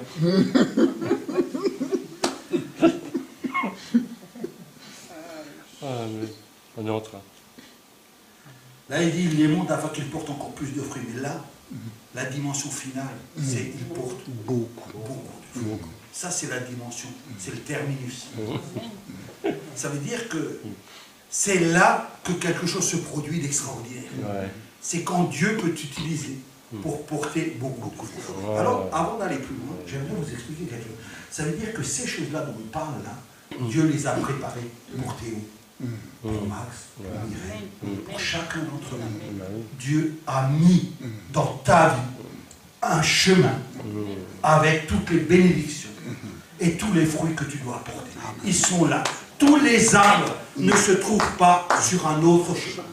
Speaker 3: Amen. On est en train.
Speaker 5: Là, il dit, il les monte afin qu'ils portent encore plus de fruits. Mais là, la dimension finale, c'est qu'ils portent beaucoup de fruits. Ça, c'est la dimension, c'est le terminus. Ça veut dire que c'est là que quelque chose se produit d'extraordinaire. C'est quand Dieu peut t'utiliser pour porter beaucoup de fruits. Alors, avant d'aller plus loin, j'aimerais vous expliquer quelque chose. Ça veut dire que ces choses-là dont on parle là, Dieu les a préparées pour Théo, pour Max, pour Mireille, pour chacun d'entre nous. Dieu a mis dans ta vie un chemin avec toutes les bénédictions et tous les fruits que tu dois porter. Ils sont là. Tous les arbres ne se trouvent pas sur un autre chemin.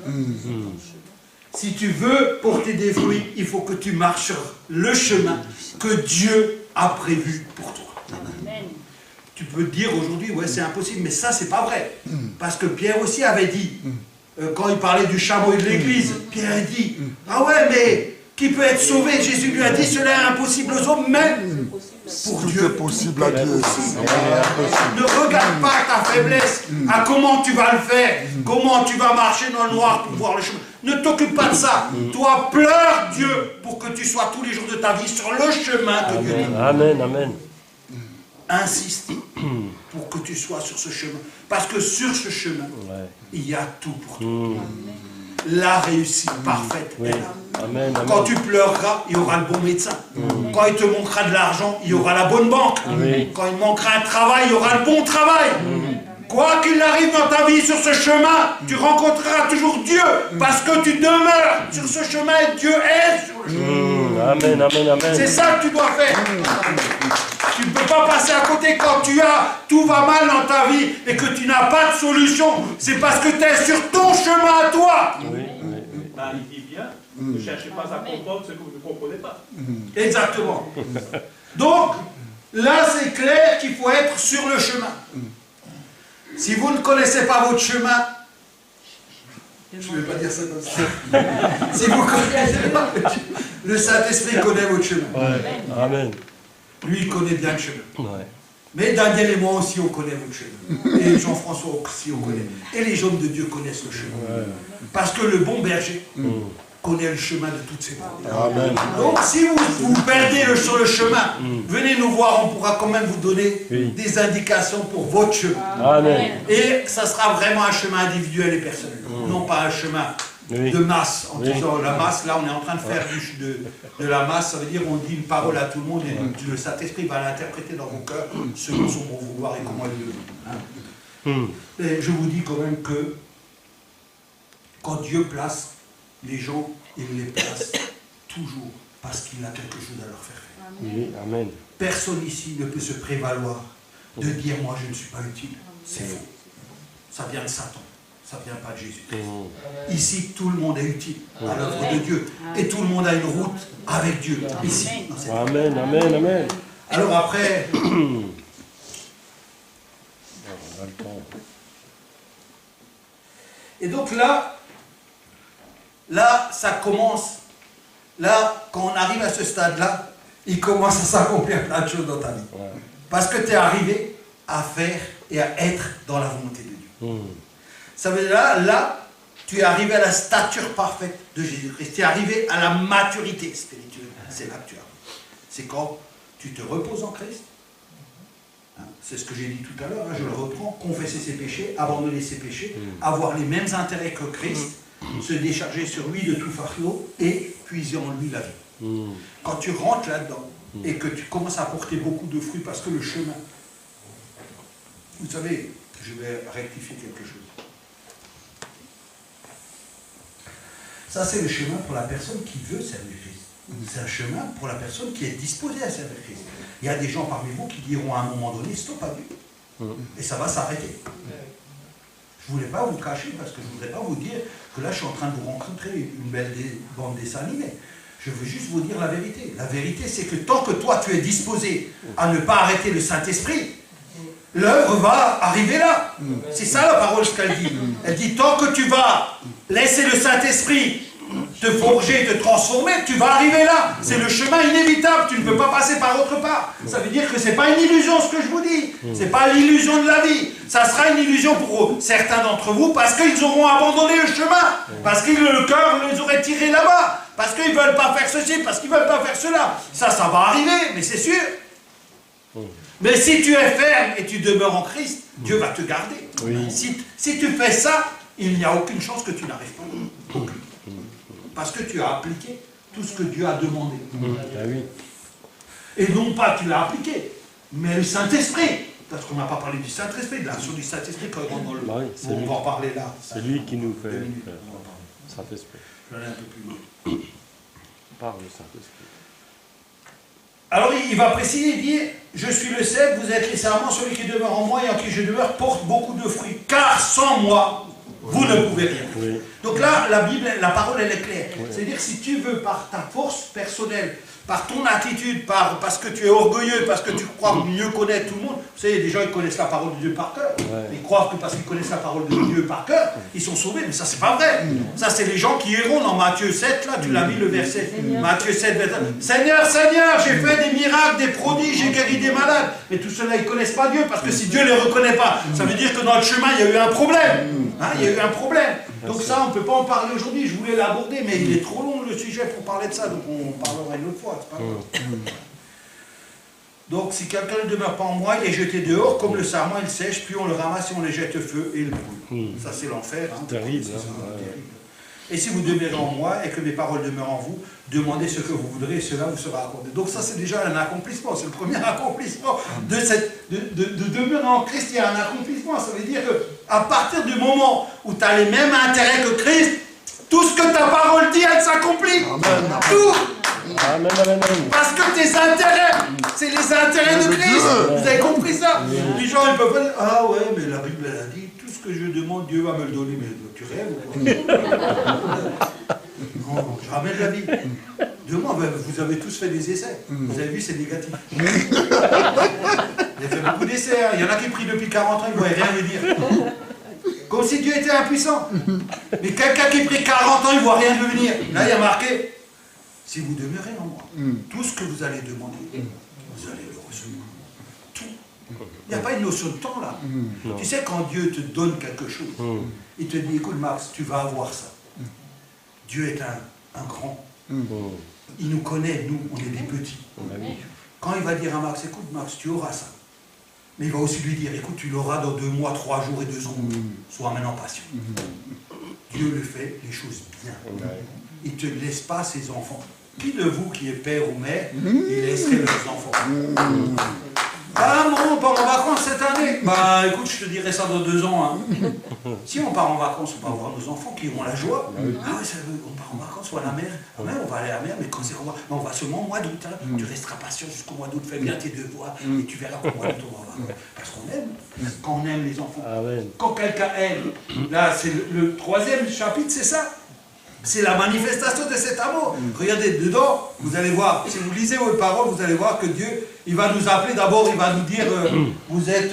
Speaker 5: Si tu veux porter des fruits, il faut que tu marches sur le chemin que Dieu a prévu pour toi. Amen. Tu peux dire aujourd'hui, ouais, c'est impossible, mais ça, c'est pas vrai. Parce que Pierre aussi avait dit, quand il parlait du chameau et de l'église, Pierre a dit, ah ouais, mais qui peut être sauvé? Jésus lui a dit, cela est impossible aux hommes, mais pour Dieu,
Speaker 6: tout est possible à Dieu.
Speaker 5: Ne regarde pas ta faiblesse, à comment tu vas le faire, comment tu vas marcher dans le noir pour voir le chemin. Ne t'occupe pas de ça. Toi, pleure Dieu pour que tu sois tous les jours de ta vie sur le chemin que Dieu t'a.
Speaker 3: Amen, amen.
Speaker 5: Insiste pour que tu sois sur ce chemin. Parce que sur ce chemin, il y a tout pour toi. La réussite parfaite est là.
Speaker 3: Amen, amen.
Speaker 5: Quand tu pleureras, il y aura le bon médecin. Quand il te manquera de l'argent, il y aura la bonne banque. Quand il manquera un travail, il y aura le bon travail. Quoi qu'il arrive dans ta vie sur ce chemin, tu rencontreras toujours Dieu. Parce que tu demeures sur ce chemin et Dieu est sur le chemin.
Speaker 3: Amen, amen, amen.
Speaker 5: C'est ça que tu dois faire. Tu ne peux pas passer à côté quand tout va mal dans ta vie et que tu n'as pas de solution. C'est parce que tu es sur ton chemin à toi.
Speaker 4: Bah, il dit bien, ne cherchez pas à comprendre ce que vous ne comprenez pas.
Speaker 5: Exactement. Donc, là, c'est clair qu'il faut être sur le chemin. Si vous ne connaissez pas votre chemin, je ne vais pas dire ça comme ça. Si vous connaissez pas, le Saint-Esprit connaît votre chemin.
Speaker 3: Amen.
Speaker 5: Lui, il connaît bien le chemin. Mais Daniel et moi aussi, on connaît votre chemin. Et Jean-François aussi, on connaît. Et les hommes de Dieu connaissent le chemin. Parce que le bon berger connaît le chemin de toutes ses brebis. Donc, si vous perdez sur le chemin, venez nous voir, on pourra quand même vous donner des indications pour votre chemin.
Speaker 3: Amen.
Speaker 5: Et ça sera vraiment un chemin individuel et personnel. Non pas un chemin de masse. En disant la masse, là, on est en train de faire de la masse. Ça veut dire on dit une parole à tout le monde et le Saint-Esprit va l'interpréter dans vos cœurs selon son bon vouloir et comment il le veut. Et je vous dis quand même que quand Dieu place les gens, il les place toujours parce qu'il a quelque chose à leur faire faire.
Speaker 3: Oui, amen.
Speaker 5: Personne ici ne peut se prévaloir de dire moi je ne suis pas utile. C'est faux. Ça vient de Satan. Ça ne vient pas de Jésus. Ici, tout le monde est utile à l'œuvre de Dieu. Et tout le monde a une route avec Dieu. Ici. Dans cette
Speaker 3: Amen, amen, amen.
Speaker 5: Alors après,
Speaker 3: Pas le temps.
Speaker 5: Et donc là, ça commence. Là, quand on arrive à ce stade-là, il commence à s'accomplir plein de choses dans ta vie.
Speaker 3: Ouais.
Speaker 5: Parce que tu es arrivé à faire et à être dans la volonté de Dieu. Ça veut dire là, tu es arrivé à la stature parfaite de Jésus-Christ. Tu es arrivé à la maturité spirituelle. C'est là que tu arrives. C'est quand tu te reposes en Christ. Hein, c'est ce que j'ai dit tout à l'heure, hein, je le reprends. Confesser ses péchés, abandonner ses péchés, avoir les mêmes intérêts que Christ, se décharger sur lui de tout fardeau et puiser en lui la vie. Quand tu rentres là-dedans et que tu commences à porter beaucoup de fruits parce que le chemin... Vous savez, je vais rectifier quelque chose. Ça, c'est le chemin pour la personne qui veut servir Christ. C'est un chemin pour la personne qui est disposée à servir Christ. Il y a des gens parmi vous qui diront à un moment donné, stop à Dieu. Et ça va s'arrêter. Je ne voulais pas vous cacher parce que je ne voudrais pas vous dire que là, je suis en train de vous rencontrer une belle bande dessin animée. Je veux juste vous dire la vérité. La vérité, c'est que tant que toi, tu es disposé à ne pas arrêter le Saint-Esprit, l'œuvre va arriver là. C'est ça la parole, ce qu'elle dit. Elle dit, tant que tu vas laisser le Saint-Esprit te forger, te transformer, tu vas arriver là. C'est le chemin inévitable, tu ne peux pas passer par autre part. Ça veut dire que ce n'est pas une illusion ce que je vous dis. Ce n'est pas l'illusion de la vie. Ça sera une illusion pour certains d'entre vous parce qu'ils auront abandonné le chemin. Parce que le cœur les aurait tirés là-bas. Parce qu'ils ne veulent pas faire ceci, parce qu'ils ne veulent pas faire cela. Ça va arriver, mais c'est sûr. Mais si tu es ferme et tu demeures en Christ, Dieu va te garder.
Speaker 3: Oui.
Speaker 5: Si tu fais ça, il n'y a aucune chance que tu n'arrives pas. Aucune. Parce que tu as appliqué tout ce que Dieu a demandé.
Speaker 3: Ah oui.
Speaker 5: Et non pas tu l'as appliqué, mais le Saint-Esprit. Parce qu'on n'a pas parlé du Saint-Esprit, de l'action du Saint-Esprit quand on,
Speaker 3: Oui,
Speaker 5: on va en parler là.
Speaker 3: C'est lui qui nous fait.
Speaker 5: 2 minutes, on va en parler.
Speaker 3: Saint-Esprit.
Speaker 5: Je vais aller un peu plus loin.
Speaker 3: Par le Saint-Esprit.
Speaker 5: Alors il va préciser, il dit, je suis le cep, vous êtes les serments, celui qui demeure en moi et en qui je demeure porte beaucoup de fruits. Car sans moi, vous ne pouvez rien.
Speaker 3: Oui.
Speaker 5: Donc là, la Bible, la parole, elle est claire.
Speaker 3: Oui.
Speaker 5: C'est-à-dire si tu veux, par ta force personnelle, par ton attitude, parce que tu es orgueilleux, parce que tu crois mieux connaître tout le monde, vous savez, des gens, ils connaissent la parole de Dieu par cœur.
Speaker 3: Ouais.
Speaker 5: Ils croient que parce qu'ils connaissent la parole de Dieu par cœur, ils sont sauvés, mais ça, c'est pas vrai. Ça, c'est les gens qui iront dans Matthieu 7, là, tu l'as mis le verset. Matthieu 7, verset. Seigneur, Seigneur, j'ai fait des miracles, des prodiges, j'ai guéri des malades. Mais tout cela, ils ne connaissent pas Dieu, parce que si Dieu ne les reconnaît pas, ça veut dire que dans le chemin, il y a eu un problème. Hein, il y a eu un problème. Donc ça, on ne peut pas en parler aujourd'hui. Je voulais l'aborder, mais il est trop long le sujet pour parler de ça. Donc on parlera une autre fois. C'est pas grave. Donc si quelqu'un ne demeure pas en moi, il est jeté dehors. Comme le sarment, il sèche, puis on le ramasse et on le jette au feu et il brûle. Ça, c'est l'enfer. Hein.
Speaker 3: Terrible.
Speaker 5: C'est ça,
Speaker 3: Hein,
Speaker 5: terrible. Et si vous demeurez en moi et que mes paroles demeurent en vous, demandez ce que vous voudrez et cela vous sera accordé. Donc ça, c'est déjà un accomplissement. C'est le premier accomplissement de demeurer en Christ. Il y a un accomplissement. Ça veut dire qu'à partir du moment où tu as les mêmes intérêts que Christ, tout ce que ta parole dit, elle s'accomplit. Tout.
Speaker 3: Amen, amen, amen.
Speaker 5: Parce que tes intérêts, c'est les intérêts de Christ. Vous avez compris ça? Les gens, ils peuvent pas dire, ah ouais, mais la Bible, elle a dit, tout ce que je demande, Dieu va me le donner. Mais tu rêves ou quoi? Non, je ramène la vie. Demain, vous avez tous fait des essais. Vous avez vu, c'est négatif. Vous avez fait beaucoup d'essais. Hein. Il y en a qui prient depuis 40 ans, ils ne voyaient rien me dire. Comme si Dieu était impuissant. Mais quelqu'un qui prie 40 ans, il ne voit rien devenir. Là, il y a marqué, si vous demeurez en moi, tout ce que vous allez demander, vous allez le recevoir. Tout. Il n'y a pas une notion de temps là. Tu sais, quand Dieu te donne quelque chose, il te dit, écoute Max, tu vas avoir ça. Dieu est un grand. Il nous connaît, nous, on est des petits. Quand il va dire à Max, écoute Max, tu auras ça. Mais il va aussi lui dire, écoute, tu l'auras dans 2 mois, 3 jours et 2 secondes. Sois maintenant patient. Dieu le fait les choses bien. Il ne te laisse pas ses enfants. Qui de vous qui est père ou mère, il laisserait leurs enfants? Ah non, on part en vacances cette année. Bah écoute, je te dirai ça dans 2 ans. Hein. Si on part en vacances, on va voir nos enfants qui auront la joie. Ah oui, on part en vacances, on va à la mer. Ah ouais, on va aller à la mer, mais quand c'est qu'on va, on va seulement au mois d'août. Hein. Tu resteras patient jusqu'au mois d'août, fais bien tes devoirs et tu verras qu'au mois d'août on va voir. Parce qu'on aime. Quand on aime les enfants.
Speaker 3: Amen.
Speaker 5: Quand quelqu'un aime, là c'est le 3e chapitre, c'est ça. C'est la manifestation de cet amour. Regardez, dedans, vous allez voir, si vous lisez vos paroles, vous allez voir que Dieu, il va nous appeler d'abord, il va nous dire, vous êtes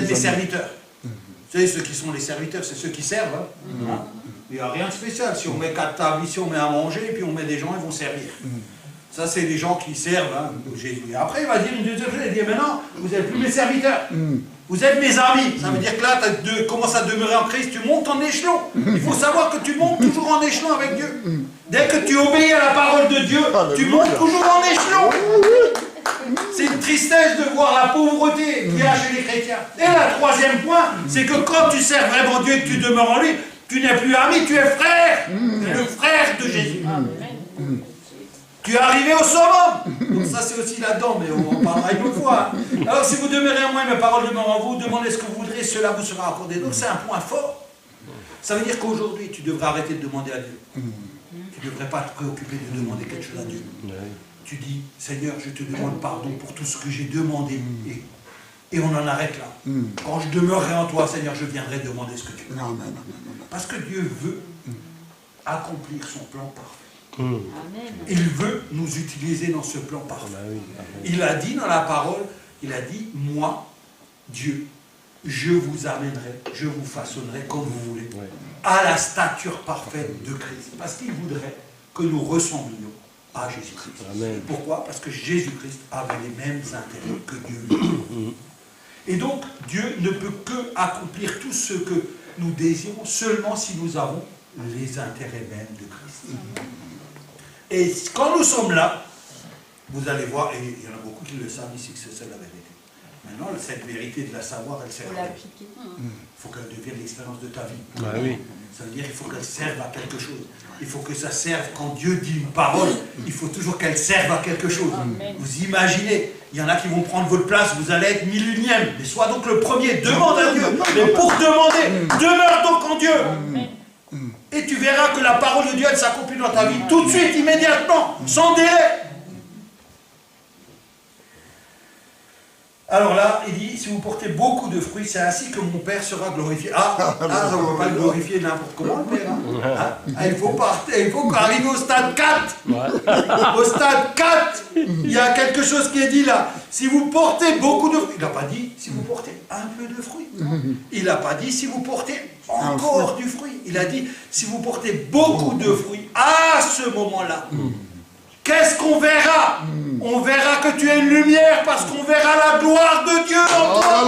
Speaker 5: mes serviteurs. Vous savez, ceux qui sont les serviteurs, c'est ceux qui servent. Hein. Il n'y a rien de spécial. Si on met 4 tables ici, on met à manger, et puis on met des gens, ils vont servir. Ça, c'est les gens qui servent, hein, Jésus. Et après, il va dire une deuxième chose, il dit, maintenant, vous n'êtes plus mes serviteurs. Vous êtes mes amis. Ça veut dire que là, tu commences à demeurer en Christ, tu montes en échelon. Il faut savoir que tu montes toujours en échelon avec Dieu. Dès que tu obéis à la parole de Dieu, tu montes toujours en échelon. C'est une tristesse de voir la pauvreté qu'il y a chez les chrétiens. Et le troisième point, c'est que quand tu sers vraiment Dieu et que tu demeures en lui, tu n'es plus ami, tu es frère. Tu es le frère de Jésus. Tu es arrivé au summum. Donc ça c'est aussi là-dedans, mais on en parlera une autre fois. Alors si vous demeurez en moi, mes paroles demeurent en vous, demandez ce que vous voudrez, cela vous sera accordé. Donc c'est un point fort. Ça veut dire qu'aujourd'hui, tu devrais arrêter de demander à Dieu. Tu ne devrais pas te préoccuper de demander quelque chose à Dieu. Tu dis, Seigneur, je te demande pardon pour tout ce que j'ai demandé. Et on en arrête là. Quand je demeurerai en toi, Seigneur, je viendrai demander ce que tu veux. Parce que Dieu veut accomplir son plan parfait. Il veut nous utiliser dans ce plan parfait. Il a dit dans la parole, il a dit, moi, Dieu, je vous amènerai, je vous façonnerai comme vous voulez, à la stature parfaite de Christ. Parce qu'il voudrait que nous ressemblions à Jésus-Christ. Pourquoi? Parce que Jésus-Christ avait les mêmes intérêts que Dieu. Et donc, Dieu ne peut que accomplir tout ce que nous désirons seulement si nous avons les intérêts mêmes de Christ. Et quand nous sommes là, vous allez voir, et il y en a beaucoup qui le savent ici, que c'est ça la vérité. Maintenant, cette vérité de la savoir, elle sert à quelque chose. Il faut qu'elle devienne l'expérience de ta vie. Ça veut dire qu'il faut qu'elle serve à quelque chose. Il faut que ça serve, quand Dieu dit une parole, il faut toujours qu'elle serve à quelque chose. Vous imaginez, il y en a qui vont prendre votre place, vous allez être 1001e, mais sois donc le premier, demande à Dieu. Mais pour demander, demeure donc en Dieu. Et tu verras que la parole de Dieu, elle s'accomplit dans ta vie tout de suite, immédiatement, sans délai. Alors là, il dit, si vous portez beaucoup de fruits, c'est ainsi que mon Père sera glorifié. Ça ne va pas le glorifier n'importe comment, le Père. Il faut qu'arriver au stade 4. Au stade 4, il y a quelque chose qui est dit là. Si vous portez beaucoup de fruits, il n'a pas dit si vous portez un peu de fruits. Il n'a pas dit si vous portez encore du fruit. Il a dit si vous portez beaucoup de fruits, à ce moment-là, qu'est-ce qu'on verra? On verra que tu es une lumière parce qu'on verra la gloire de Dieu en toi.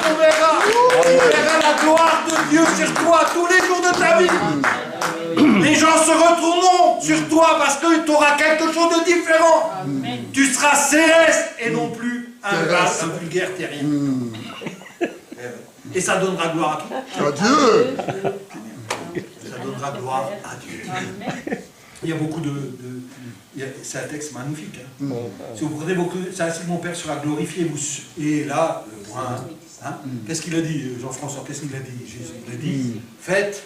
Speaker 5: On verra la gloire de Dieu sur toi tous les jours de ta vie. Les gens se retourneront sur toi parce que tu auras quelque chose de différent. Tu seras céleste et non plus un vulgaire terrien. Et ça donnera gloire à qui?
Speaker 6: À Dieu.
Speaker 5: Ça donnera gloire à Dieu. Il y a beaucoup c'est un texte magnifique. Si vous prenez beaucoup, c'est ainsi que mon Père sera glorifié. Et là, le point, qu'est-ce qu'il a dit, Jean-François? Qu'est-ce qu'il a dit, Jésus? Il a dit, faites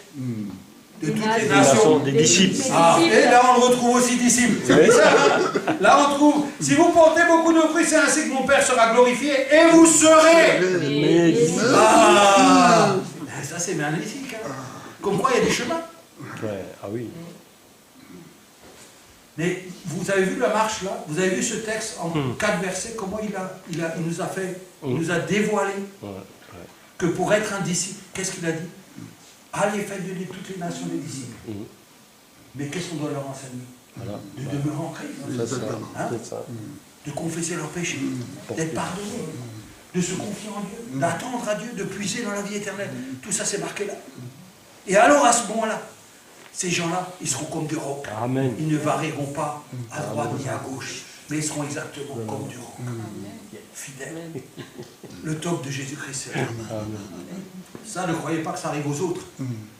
Speaker 5: de toutes les nations
Speaker 3: des disciples.
Speaker 5: Et là, on le retrouve aussi disciples. C'est bizarre, hein? Là, on trouve, si vous portez beaucoup de fruits, c'est ainsi que mon Père sera glorifié et vous serez. Ça, c'est magnifique. Hein? Comme quoi, il y a des chemins.
Speaker 3: Oui.
Speaker 5: Mais vous avez vu la marche là? Vous avez vu ce texte en 4 versets? Comment il nous a fait, il nous a dévoilé que pour être un disciple, qu'est-ce qu'il a dit? Allez, faites de toutes les nations des disciples. Mais qu'est-ce qu'on doit leur enseigner? De demeurer en Christ. De confesser leurs péchés, d'être pardonné, de se confier en Dieu, d'attendre à Dieu, de puiser dans la vie éternelle. Tout ça, c'est marqué là. Et alors, à ce moment-là, ces gens-là, ils seront comme des rocs.
Speaker 3: Amen.
Speaker 5: Ils ne varieront pas à droite ni à gauche, mais ils seront exactement comme du roc. Fidèles. Le top de Jésus-Christ, c'est là. Ça, ne croyez pas que ça arrive aux autres.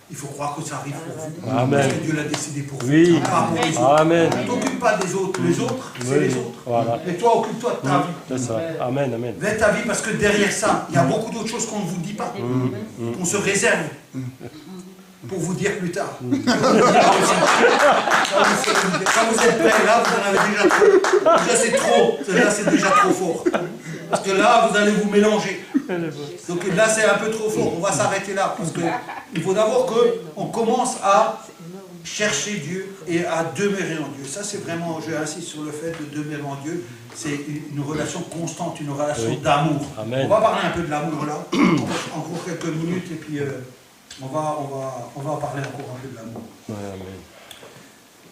Speaker 5: Il faut croire que ça arrive pour vous.
Speaker 3: Amen.
Speaker 5: Parce que Dieu l'a décidé pour vous.
Speaker 3: Oui.
Speaker 5: Pas pour les autres.
Speaker 3: Amen.
Speaker 5: Ne t'occupe pas des autres. Les autres, c'est les autres.
Speaker 3: Voilà.
Speaker 5: Et toi, occupe-toi de ta vie.
Speaker 3: C'est ça. Amen, amen.
Speaker 5: Mets ta vie parce que derrière ça, il y a beaucoup d'autres choses qu'on ne vous dit pas. On se réserve. Pour vous dire plus tard. Quand vous êtes prêts, là, vous en avez déjà trop. Déjà, c'est trop. Là, c'est déjà trop fort. Parce que là, vous allez vous mélanger. Donc là, c'est un peu trop fort. On va s'arrêter là. Parce qu'il faut d'abord qu'on commence à chercher Dieu et à demeurer en Dieu. Ça, c'est vraiment, j'insiste sur le fait de demeurer en Dieu. C'est une relation constante, une relation d'amour.
Speaker 3: Amen.
Speaker 5: On va parler un peu de l'amour là, encore quelques minutes, et puis on va parler encore un peu de l'amour.
Speaker 3: Ouais, amen.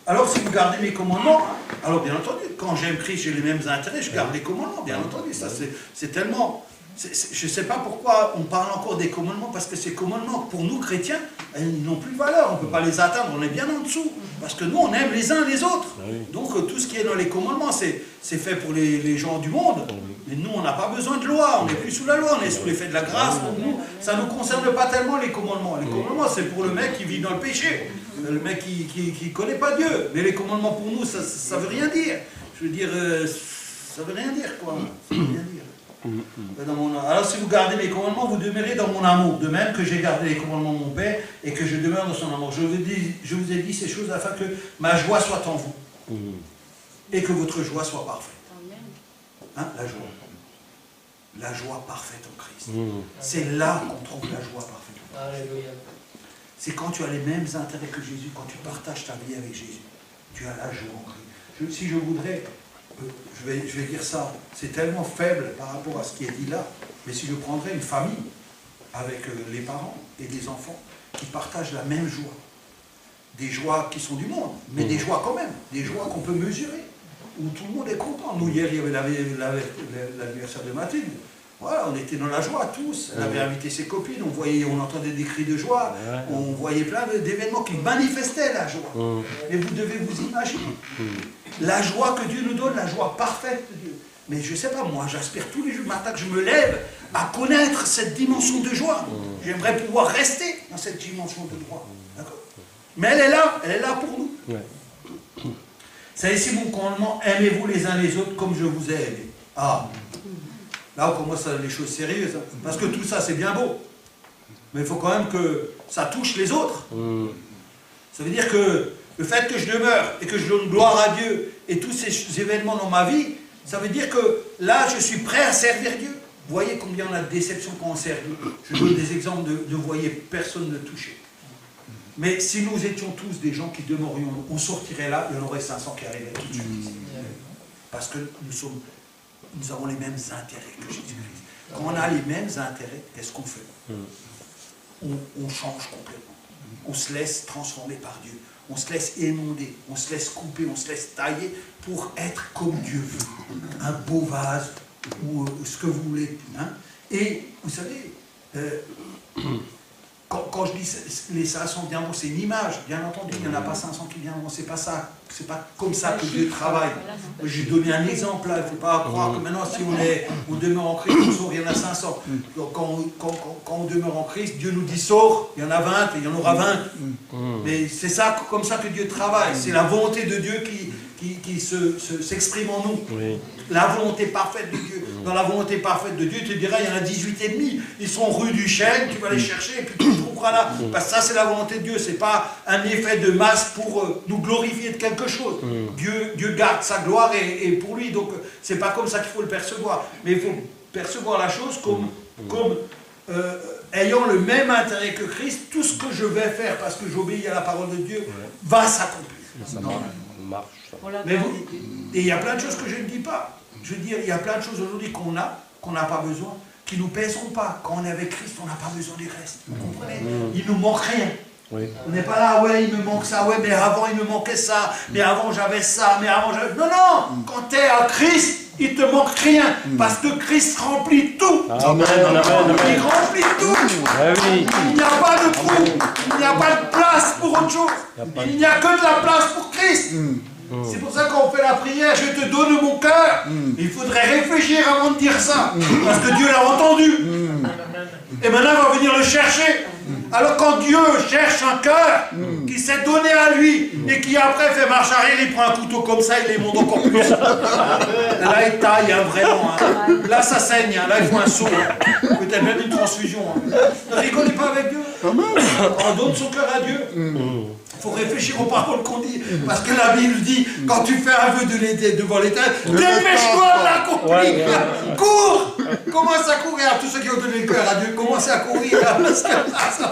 Speaker 5: Alors, si vous gardez mes commandements, alors bien entendu, quand j'aime Christ, j'ai les mêmes intérêts, je garde les commandements, bien entendu. Ça, c'est tellement... je ne sais pas pourquoi on parle encore des commandements, parce que ces commandements, pour nous chrétiens, ils n'ont plus de valeur, on ne peut pas les atteindre, on est bien en dessous, parce que nous, on aime les uns les autres. Donc, tout ce qui est dans les commandements, c'est fait pour les gens du monde, mais nous, on n'a pas besoin de loi, on n'est plus sous la loi, on est sous l'effet de la grâce, donc nous, ça ne nous concerne pas tellement les commandements. Les commandements, c'est pour le mec qui vit dans le péché, le mec qui ne connaît pas Dieu, mais les commandements pour nous, ça ne veut rien dire. Je veux dire, ça ne veut rien dire, quoi. Ça veut rien dire. Alors si vous gardez mes commandements, vous demeurez dans mon amour, de même que j'ai gardé les commandements de mon Père et que je demeure dans son amour. Je vous ai dit ces choses afin que ma joie soit en vous et que votre joie soit parfaite. Hein, la joie. La joie parfaite en Christ. C'est là qu'on trouve la joie parfaite en Christ. C'est quand tu as les mêmes intérêts que Jésus, quand tu partages ta vie avec Jésus. Tu as la joie en Christ. Si je voudrais... Je vais dire ça, c'est tellement faible par rapport à ce qui est dit là, mais si je prendrais une famille avec les parents et des enfants qui partagent la même joie, des joies qui sont du monde, mais des joies quand même, des joies qu'on peut mesurer, où tout le monde est content. Nous, hier, il y avait l'anniversaire de Mathilde. Voilà, on était dans la joie tous. Elle avait invité ses copines, on entendait des cris de joie, on voyait plein d'événements qui manifestaient la joie. Et vous devez vous imaginer la joie que Dieu nous donne, la joie parfaite de Dieu. Mais je ne sais pas, moi, j'aspire tous les jours matin que je me lève à connaître cette dimension de joie. J'aimerais pouvoir rester dans cette dimension de joie. D'accord ? Mais elle est là pour nous. C'est ici mon commandement, aimez-vous les uns les autres comme je vous ai aimé. Ah, là on commence les choses sérieuses, hein. Parce que tout ça c'est bien beau, mais il faut quand même que ça touche les autres. Ça veut dire que le fait que je demeure et que je donne gloire à Dieu et tous ces événements dans ma vie, ça veut dire que là je suis prêt à servir Dieu. Vous voyez combien on a de déception quand on sert Dieu. Je donne des exemples de vous voyez, personne ne touchait. Mais si nous étions tous des gens qui demeurions, on sortirait là, il y en aurait 500 qui arriveraient tout de suite ici. Parce que nous avons les mêmes intérêts que Jésus-Christ. Quand on a les mêmes intérêts, qu'est-ce qu'on fait? On change complètement. On se laisse transformer par Dieu. On se laisse émonder, on se laisse couper, on se laisse tailler pour être comme Dieu veut. Un beau vase, ou ce que vous voulez. Hein? Et vous savez, quand je dis les 500 viendront, c'est une image, bien entendu, il n'y en a pas 500 qui viendront, c'est pas ça, c'est pas comme ça que Dieu travaille. J'ai donné un exemple là, il ne faut pas croire que maintenant si on demeure en Christ, on sort, il y en a 500. Quand on demeure en Christ, Dieu nous dit sort, il y en a 20 et il y en aura 20. Mais c'est ça, comme ça que Dieu travaille, c'est la volonté de Dieu qui s'exprime en nous. La volonté parfaite de Dieu. Dans la volonté parfaite de Dieu, tu te diras, il y en a 18 et demi. Ils sont rue du Chêne, tu vas les chercher et puis tu les trouveras là. Parce que ça, c'est la volonté de Dieu. Ce n'est pas un effet de masse pour nous glorifier de quelque chose. Dieu garde sa gloire et pour lui. Donc, ce n'est pas comme ça qu'il faut le percevoir. Mais il faut percevoir la chose comme ayant le même intérêt que Christ. Tout ce que je vais faire parce que j'obéis à la parole de Dieu va s'accomplir.
Speaker 3: Ça marche.
Speaker 5: Mais et il y a plein de choses que je ne dis pas. Je veux dire, il y a plein de choses aujourd'hui qu'on n'a pas besoin, qui ne nous pèseront pas. Quand on est avec Christ, on n'a pas besoin du reste. Vous comprenez? Il ne nous manque rien. On n'est pas là, ouais, il me manque ça, ouais, mais avant il me manquait ça, mais avant j'avais ça, mais avant j'avais... Non, non! Quand tu es à Christ, il ne te manque rien, parce que Christ remplit tout.
Speaker 3: Amen, amen, amen.
Speaker 5: Il remplit tout. Il n'y a pas de trou, il n'y a pas de place pour autre chose. Il n'y a que de la place pour Christ. C'est pour ça qu'on fait la prière, je te donne mon cœur. Il faudrait réfléchir avant de dire ça, parce que Dieu l'a entendu. Et maintenant, il va venir le chercher. Alors quand Dieu cherche un cœur qui s'est donné à lui et qui après fait marche arrière, il prend un couteau comme ça, il les monte encore plus. Là, il taille, hein, vraiment. Hein. Là, ça saigne, hein. Là, il faut un saut. Hein. Peut-être même une transfusion. Hein. Ne rigolez pas avec Dieu. On donne son cœur à Dieu. Il faut réfléchir aux paroles qu'on dit. Parce que la Bible dit, quand tu fais un vœu de l'aider devant l'Éternel, dépêche-toi de l'accomplir. Cours. Commence à courir. Tous ceux qui ont donné le cœur à Dieu, commencez à courir. Là, parce que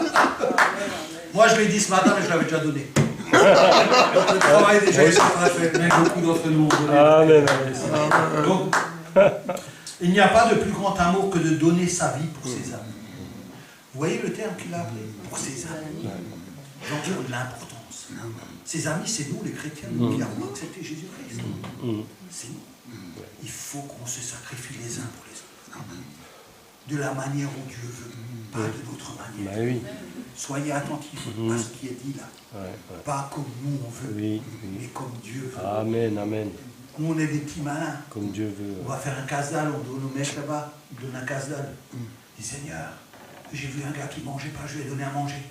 Speaker 5: moi, je l'ai dit ce matin, mais je l'avais déjà donné. Donc le travail déjà est fait, mais beaucoup d'entre nous ont donné.
Speaker 3: Amen.
Speaker 5: Donc, il n'y a pas de plus grand amour que de donner sa vie pour ses amis. Vous voyez le terme qu'il a appelé? Pour ses amis. J'en dire de l'importance. Ses amis, c'est nous les chrétiens, nous qui avons accepté Jésus-Christ. C'est nous. Il faut qu'on se sacrifie les uns pour les autres. De la manière où Dieu veut, pas de notre manière.
Speaker 3: Bah oui.
Speaker 5: Soyez attentifs à ce qui est dit là. Pas comme nous on veut, mais comme Dieu veut.
Speaker 3: Amen, amen.
Speaker 5: Nous on est des petits malins.
Speaker 3: Comme Dieu veut.
Speaker 5: On va faire un casse-dalle, on doit nous mettre là-bas, on donne un casse-dalle. Dis Seigneur, j'ai vu un gars qui ne mangeait pas, je lui ai donné à manger.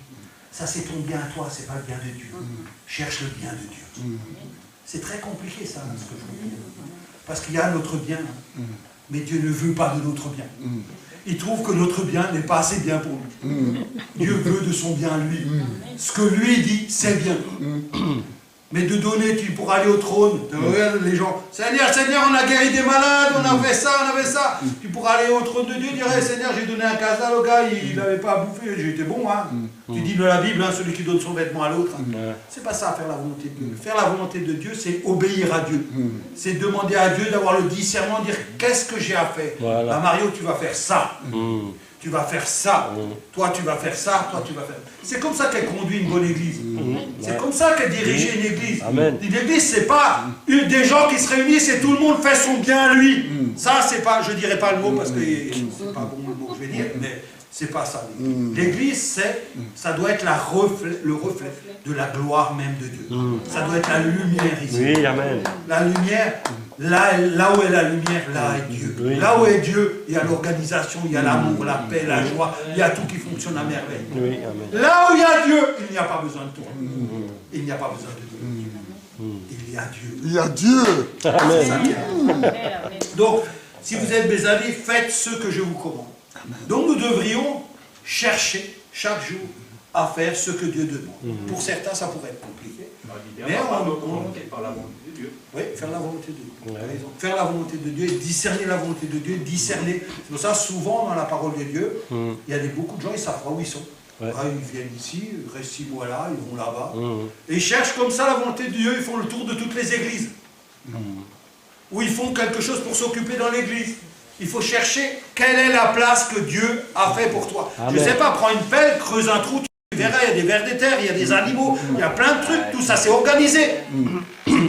Speaker 5: Ça c'est ton bien à toi, c'est pas le bien de Dieu. Cherche le bien de Dieu. C'est très compliqué ça, ce que je vous dis. Parce qu'il y a notre bien, mais Dieu ne veut pas de notre bien. Il trouve que notre bien n'est pas assez bien pour lui. Dieu veut de son bien à lui. Ce que lui dit, c'est bien. Mais de donner, tu pourras aller au trône. Tu regardes les gens. Seigneur, Seigneur, on a guéri des malades, on a fait ça, on a fait ça. Tu pourras aller au trône de Dieu, dire Seigneur, j'ai donné un casse-dalle au gars, il n'avait pas à bouffer, j'ai été bon. Hein. Tu dis de la Bible, hein, celui qui donne son vêtement à l'autre. C'est pas ça, faire la volonté de Dieu. Faire la volonté de Dieu, c'est obéir à Dieu. C'est demander à Dieu d'avoir le discernement, dire qu'est-ce que j'ai à faire.
Speaker 3: Voilà.
Speaker 5: Bah, Mario, tu vas faire ça. Tu vas faire ça. Toi, tu vas faire ça. Toi, tu vas faire. C'est comme ça qu'elle conduit une bonne église. C'est comme ça qu'elle dirige une église.
Speaker 3: Amen.
Speaker 5: Une église, c'est pas des gens qui se réunissent et tout le monde fait son bien à lui. Ça, c'est pas, je dirais pas le mot parce que c'est pas bon le mot que je vais dire, mais c'est pas ça. L'église, ça doit être le reflet de la gloire même de Dieu. Ça doit être la lumière ici.
Speaker 3: Oui, amen.
Speaker 5: La lumière, là où est la lumière, là est Dieu.
Speaker 3: Oui.
Speaker 5: Là où est Dieu, il y a l'organisation, il y a l'amour, la paix, la joie, il y a tout qui fonctionne à merveille.
Speaker 3: Oui, amen.
Speaker 5: Là où il y a Dieu, il n'y a pas besoin de toi. Il n'y a pas besoin de Dieu. Il y a Dieu.
Speaker 6: Il y a Dieu.
Speaker 5: C'est ça qui est. Donc, si vous êtes mes amis, faites ce que je vous commande. Donc nous devrions chercher chaque jour à faire ce que Dieu demande. Pour certains, ça pourrait être compliqué. Mais
Speaker 4: par notre volonté, par la volonté de Dieu.
Speaker 5: Oui, faire la volonté de Dieu. Faire la volonté de Dieu et discerner la volonté de Dieu, discerner. C'est pour ça, souvent, dans la parole de Dieu, il y a beaucoup de gens, ils ne savent pas où ils sont.
Speaker 3: Ouais.
Speaker 5: Ah, ils viennent ici, ils restent 6 mois là, ils vont là-bas. Et ils cherchent comme ça la volonté de Dieu, ils font le tour de toutes les églises. Ou ils font quelque chose pour s'occuper dans l'église. Il faut chercher quelle est la place que Dieu a fait pour toi. Amen. Je ne sais pas, prends une pelle, creuse un trou, tu verras, il y a des vers de terre, il y a des animaux, il y a plein de trucs, tout ça c'est organisé.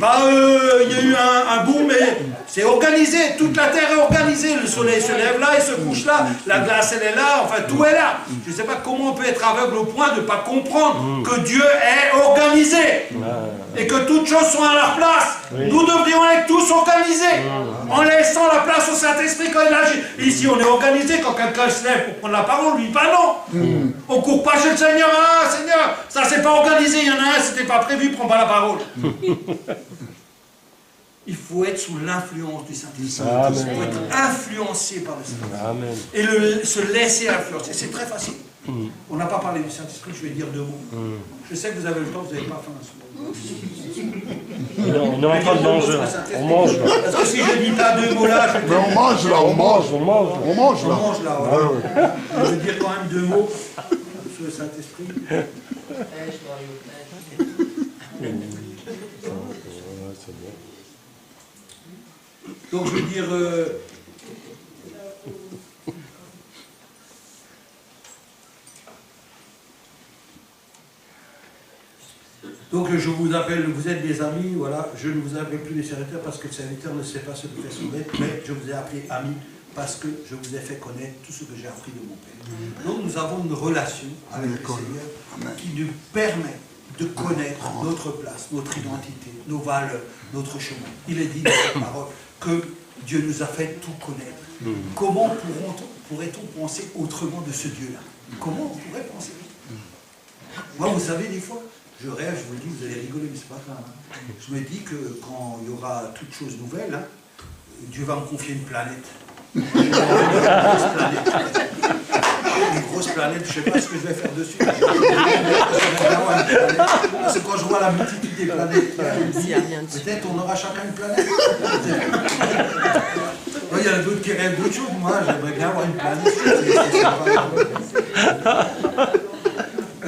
Speaker 5: Pas il y a eu un boom, mais c'est organisé, toute la terre est organisée, le soleil se lève là, il se couche là, la glace elle est là, enfin tout est là. Je ne sais pas comment on peut être aveugle au point de ne pas comprendre que Dieu est organisé et que toutes choses sont à leur place. Nous devrions être tous organisés en laissant la place au Saint-Esprit quand il agit. Ici on est organisé quand quelqu'un se lève pour prendre la parole, lui pas non. On ne court pas chez le Seigneur, ah Seigneur, ça c'est pas organisé, il y en a un, c'était pas prévu, prends pas la parole. Il faut être sous l'influence du Saint-Esprit. Il faut être influencé par le Saint-Esprit. Et se laisser influencer. C'est très facile. On n'a pas parlé du Saint-Esprit, je vais dire 2 mots. Je sais que vous avez le temps, vous n'avez pas faim.
Speaker 3: On est en train de manger. On mange là.
Speaker 5: Parce que si je dis pas 2 mots là, je vais dire...
Speaker 6: Mais on mange là, on mange.
Speaker 3: On mange.
Speaker 6: On mange là.
Speaker 5: On mange là, ouais. Je vais dire quand même 2 mots sur le Saint-Esprit. Donc je veux dire... Donc je vous appelle, vous êtes des amis, voilà, je ne vous appelle plus des serviteurs parce que le serviteur ne sait pas ce que fait son maître, mais je vous ai appelé amis parce que je vous ai fait connaître tout ce que j'ai appris de mon Père. Donc nous avons une relation avec le Seigneur qui nous permet de connaître notre place, notre identité, nos valeurs, notre chemin. Il est dit dans la parole que Dieu nous a fait tout connaître. Comment pourrait-on penser autrement de ce Dieu-là? Comment on pourrait penser? Moi, vous savez, des fois, je rêve, je vous le dis, vous allez rigoler, mais c'est pas grave. Je me dis que quand il y aura toutes choses nouvelles, hein, Dieu va me confier une planète. Une grosse planète, je ne sais pas ce que je vais faire dessus. Parce que quand je vois la multitude des planètes, peut-être on aura chacun une planète. Il y en a d'autres qui rêvent d'autres choses. Moi, j'aimerais bien avoir une planète.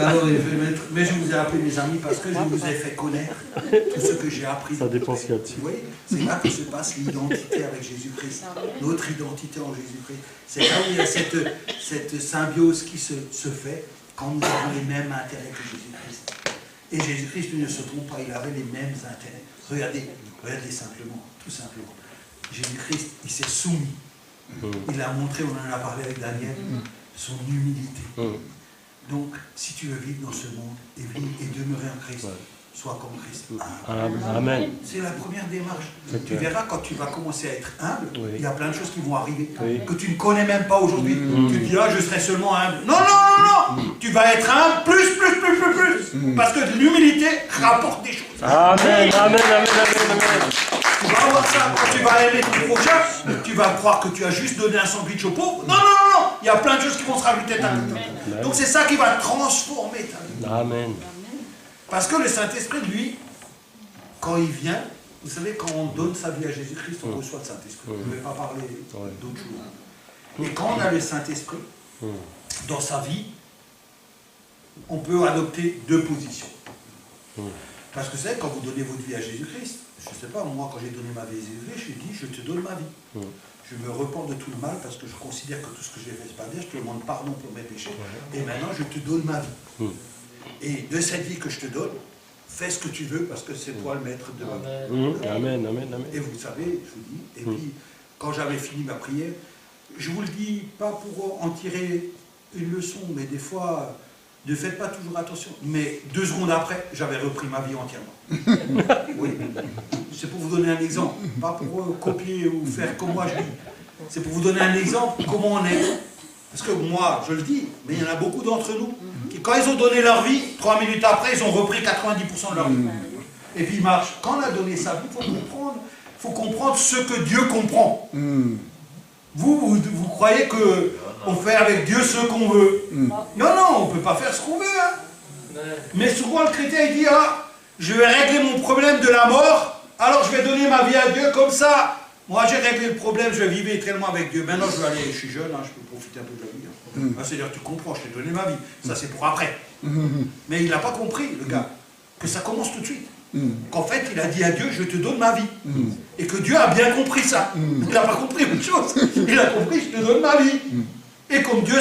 Speaker 5: Alors, il fait mettre, mais je vous ai appelé mes amis parce que je vous ai fait connaître tout ce que j'ai appris.
Speaker 3: Ça dépend ce qu'il y a dessus.
Speaker 5: Vous voyez, c'est là que se passe l'identité avec Jésus-Christ, notre identité en Jésus-Christ. C'est là où il y a cette symbiose qui se fait quand nous avons les mêmes intérêts que Jésus-Christ. Et Jésus-Christ, lui, ne se trompe pas, il avait les mêmes intérêts. Regardez simplement, tout simplement. Jésus-Christ, il s'est soumis. Il a montré, on en a parlé avec Daniel, son humilité. Donc, si tu veux vivre dans ce monde et demeurer en Christ, sois comme Christ.
Speaker 3: Amen.
Speaker 5: C'est la première démarche. Tu verras quand tu vas commencer à être humble, il y a plein de choses qui vont arriver que tu ne connais même pas aujourd'hui. Tu te dis, ah, je serai seulement humble. Non, non, non, non. Tu vas être humble plus. Parce que l'humilité rapporte des choses.
Speaker 3: Amen, amen, amen, amen.
Speaker 5: Tu vas avoir ça quand tu vas aimer ton prochain. Tu vas croire que tu as juste donné un sandwich au pauvre. Non, non, non, non. Il y a plein de choses qui vont se rajouter à ta vie. Donc c'est ça qui va transformer ta vie.
Speaker 3: Amen.
Speaker 5: Parce que le Saint-Esprit, lui, quand il vient, vous savez, quand on donne sa vie à Jésus-Christ, on reçoit le Saint-Esprit. Je ne vais pas parler d'autre chose. Et quand on a le Saint-Esprit dans sa vie, on peut adopter deux positions. Parce que c'est quand vous donnez votre vie à Jésus-Christ, je ne sais pas, moi, quand j'ai donné ma vie à Jésus-Christ, j'ai dit, je te donne ma vie. Je me repens de tout le mal parce que je considère que tout ce que j'ai fait, c'est pas bien. Je te demande pardon pour mes péchés. Et maintenant, je te donne ma vie. Et de cette vie que je te donne, fais ce que tu veux parce que c'est toi le maître de ma vie.
Speaker 3: Amen, amen, amen.
Speaker 5: Et vous savez, je vous dis, et puis quand j'avais fini ma prière, je vous le dis pas pour en tirer une leçon, mais des fois, ne faites pas toujours attention. Mais 2 secondes après, j'avais repris ma vie entièrement. Oui. C'est pour vous donner un exemple, pas pour copier ou faire comme moi je dis. C'est pour vous donner un exemple comment on est. Parce que moi, je le dis, mais il y en a beaucoup d'entre nous qui, quand ils ont donné leur vie, 3 minutes après, ils ont repris 90% de leur vie. Et puis ils marchent. Quand on a donné sa vie, il faut comprendre ce que Dieu comprend. Vous croyez qu'on fait avec Dieu ce qu'on veut. Non, non, on ne peut pas faire ce qu'on veut. Hein. Mais souvent, le chrétien, il dit, ah, je vais régler mon problème de la mort, alors je vais donner ma vie à Dieu comme ça. Moi, j'ai réglé le problème, je vais vivre éternellement avec Dieu. Maintenant, je vais aller, je suis jeune, hein, je peux profiter un peu de la vie. Hein. C'est-à-dire, tu comprends, je t'ai donné ma vie. Ça, c'est pour après. Mais il n'a pas compris, le gars, que ça commence tout de suite. Qu'en fait, il a dit à Dieu, je te donne ma vie. Et que Dieu a bien compris ça. Il n'a pas compris autre chose. Il a compris, je te donne ma vie. Et comme Dieu,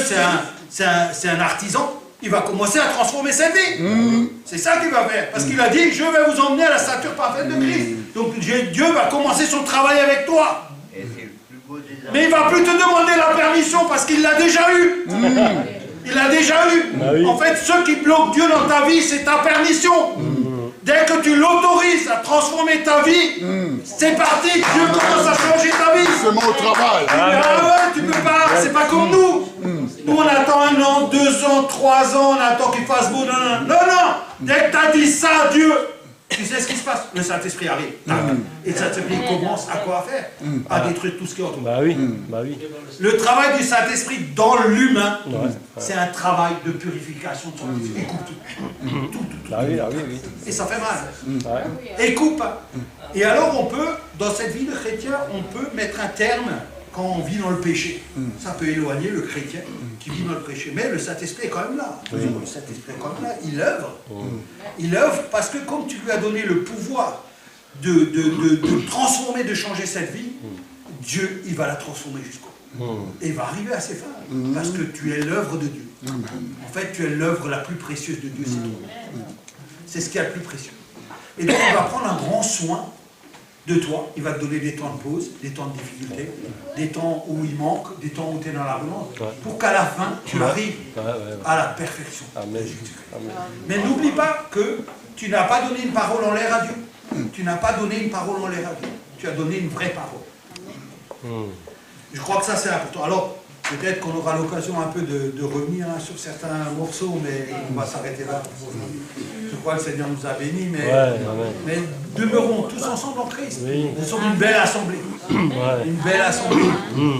Speaker 5: c'est un artisan, il va commencer à transformer sa vie. C'est ça qu'il va faire. Parce qu'il a dit, je vais vous emmener à la stature parfaite de Christ. Donc Dieu va commencer son travail avec toi. Mais il ne va plus te demander la permission parce qu'il l'a déjà eu. Il l'a déjà eu.
Speaker 3: Oui.
Speaker 5: En fait, ce qui bloque Dieu dans ta vie, c'est ta permission. Dès que tu l'autorises à transformer ta vie, c'est parti, Dieu commence à changer ta vie.
Speaker 6: C'est mon travail.
Speaker 5: Ah ouais, tu peux pas, c'est pas comme nous. Nous, on attend 1 an, 2 ans, 3 ans, on attend qu'il fasse beau. Non, non. Dès que tu as dit ça à Dieu, tu sais ce qui se passe. Le Saint-Esprit arrive. Et le Saint-Esprit commence à quoi faire? À détruire tout ce qui est autour.
Speaker 3: Bah oui, bah oui.
Speaker 5: Le travail du Saint-Esprit dans l'humain, c'est un travail de purification de son esprit. Il coupe tout. Tout.
Speaker 3: Bah oui, ah oui, oui.
Speaker 5: Et ça fait mal.
Speaker 3: Ouais.
Speaker 5: Et coupe. Et alors on peut, dans cette vie de chrétien, on peut mettre un terme quand on vit dans le péché. Ça peut éloigner le chrétien qui vit dans le péché. Mais le Saint-Esprit est quand même là. Le Saint-Esprit est quand même là. Il œuvre. Il œuvre parce que comme tu lui as donné le pouvoir de transformer, de changer cette vie, Dieu, il va la transformer jusqu'au bout. Et il va arriver à ses fins. Parce que tu es l'œuvre de Dieu. En fait, tu es l'œuvre la plus précieuse de Dieu, c'est toi. C'est ce qui est le plus précieux. Et donc, il va prendre un grand soin de toi. Il va te donner des temps de pause, des temps de difficulté, des temps où il manque, des temps où tu es dans l'abondance, pour qu'à la fin, tu arrives à la perfection.
Speaker 3: Amen.
Speaker 5: Amen. Mais n'oublie pas que tu n'as pas donné une parole en l'air à Dieu. Tu n'as pas donné une parole en l'air à Dieu. Tu as donné une vraie parole. Je crois que ça, c'est important. Alors, peut-être qu'on aura l'occasion un peu de revenir sur certains morceaux, mais on va s'arrêter là pour aujourd'hui. Je crois que le Seigneur nous a bénis, mais demeurons tous ensemble en Christ. Nous sommes une belle assemblée. Une belle assemblée.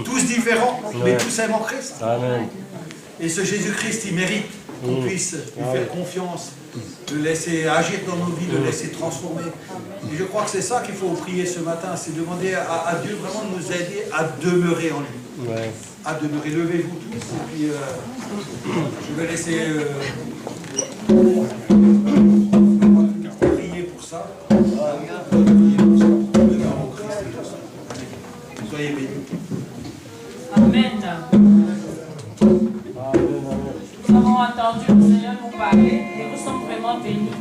Speaker 5: Tous différents, mais tous aiment en Christ.
Speaker 3: Amen.
Speaker 5: Et ce Jésus-Christ, il mérite qu'on puisse lui faire confiance, le laisser agir dans nos vies, le laisser transformer. Et je crois que c'est ça qu'il faut prier ce matin, c'est demander à Dieu vraiment de nous aider à demeurer en lui. à demeurer. Levez-vous tous, et puis je vais laisser prier pour ça. Soyez bénis.
Speaker 2: Amen. Nous avons entendu le Seigneur nous parler et nous sommes vraiment bénis.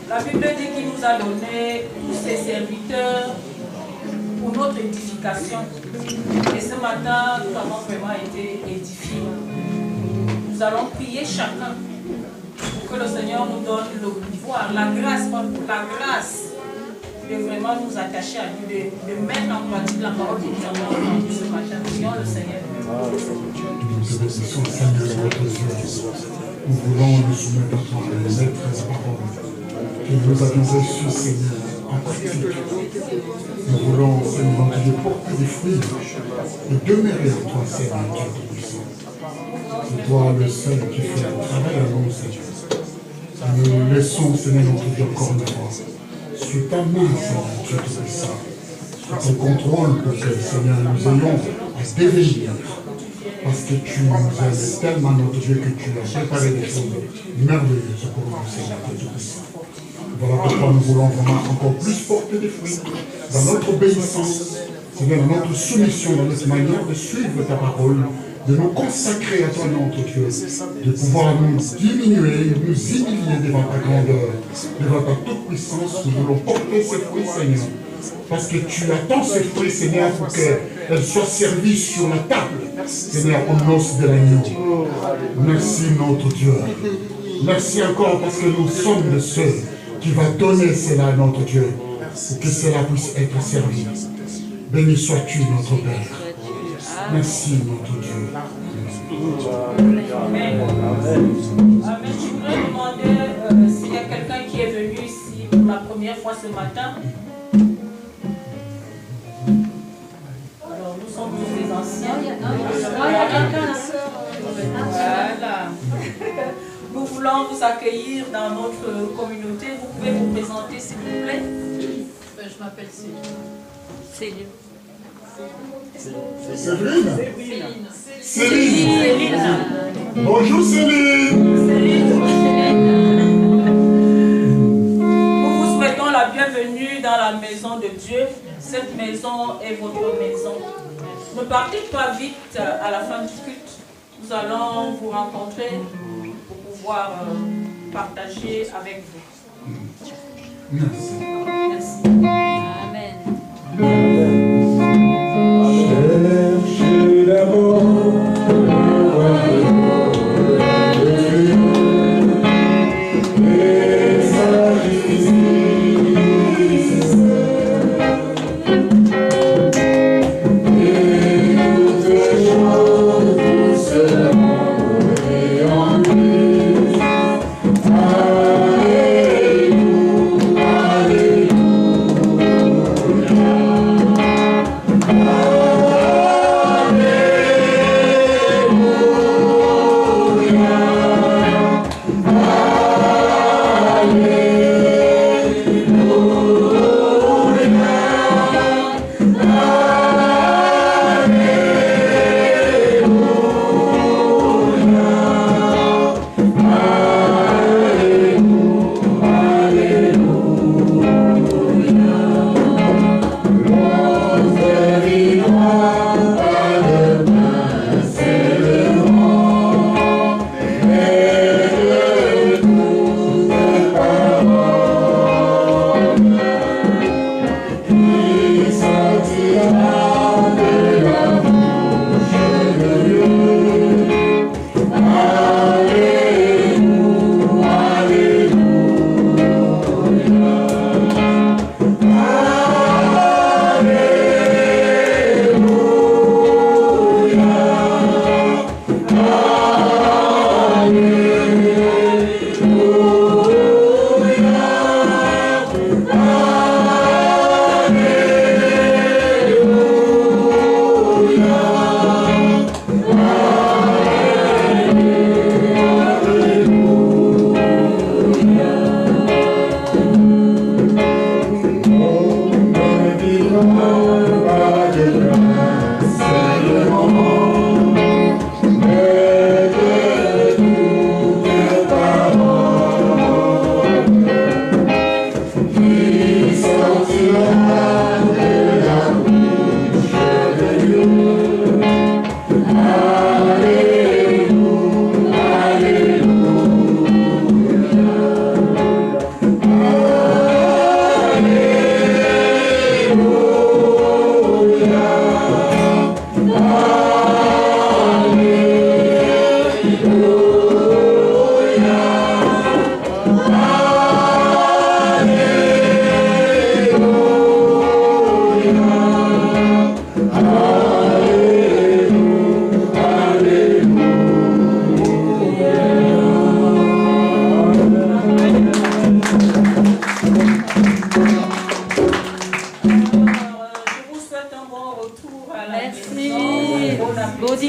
Speaker 2: La Bible dit qu'il nous a donné tous ses serviteurs pour notre édification. Et ce matin, nous avons vraiment été édifiés. Nous allons prier chacun pour que le Seigneur nous donne le pouvoir, la grâce de vraiment nous attacher à lui, de mettre en pratique la parole que nous avons entendue ce matin. Prions le Seigneur.
Speaker 6: Nous voulons nous soumettre à toi, les maîtres et la parole que nous avons reçue, Seigneur, en pratique. Nous voulons, Seigneur, te porter des fruits et demeurer en toi, Seigneur, Dieu Tout-Puissant. C'est toi le seul qui fait le travail à nous, Seigneur. Nous laissons, Seigneur, notre Dieu, encore une fois, sur ta main, Seigneur, Dieu Tout-Puissant. Sur ton contrôle, pour que, Seigneur, nous ayons à devenir. Parce que tu nous aimes tellement, notre Dieu, que tu as préparé des choses merveilleuses pour nous, Seigneur, Dieu Tout-Puissant. Voilà pourquoi nous voulons vraiment encore plus porter des fruits dans notre obéissance, Seigneur, dans notre soumission, dans notre manière de suivre ta parole, de nous consacrer à toi, notre Dieu, de pouvoir nous diminuer, nous humilier devant ta grandeur, devant ta toute-puissance. Nous voulons porter ces fruits, Seigneur, parce que tu attends ces fruits, Seigneur, pour qu'elles soient servies sur la table, Seigneur, aux noces de l'agneau. Merci, notre Dieu. Merci encore parce que nous sommes de ceux qui va donner cela à notre Dieu, pour que cela puisse être servi. Béni sois-tu, notre Père. Merci, notre Dieu.
Speaker 2: Amen. Amen. Je voudrais demander s'il y a quelqu'un qui est venu ici pour la première fois ce matin. Alors, nous sommes tous des anciens. Il y a quelqu'un là. Voilà. Nous voulons vous accueillir dans notre communauté. Vous pouvez vous présenter, s'il vous plaît. Je m'appelle Céline.
Speaker 6: Céline.
Speaker 2: Céline.
Speaker 6: Bonjour, Céline.
Speaker 2: Nous vous souhaitons la bienvenue dans la maison de Dieu. Cette maison est votre maison. Ne partez pas vite à la fin du culte. Nous allons vous rencontrer pour pouvoir partager avec vous.
Speaker 6: Merci.
Speaker 2: Merci.
Speaker 7: Amen.
Speaker 8: Cherchez d'abord le royaume de Dieu et sa justice. Et toutes choses vous seront données en lui. Alléluia, alléluia.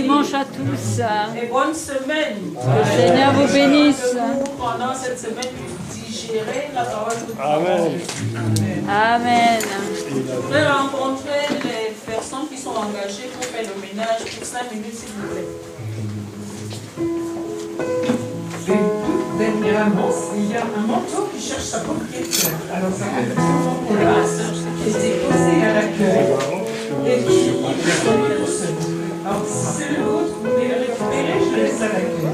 Speaker 7: dimanche à tous.
Speaker 2: Et bonne semaine.
Speaker 7: Que le Seigneur vous bénisse.
Speaker 2: Pendant cette semaine, digérer la parole de Dieu.
Speaker 3: Amen.
Speaker 7: Amen.
Speaker 2: Je voudrais rencontrer les personnes qui sont engagées pour faire le ménage pour 5 minutes, s'il vous plaît.
Speaker 9: Et toute dernièrement, il y a un manteau qui cherche sa propriétaire. Alors ça fait ce manteau-là qui était posé à l'accueil et qui est personne. Alors si c'est le vôtre, vous pouvez le récupérer, je laisse à l'accueil.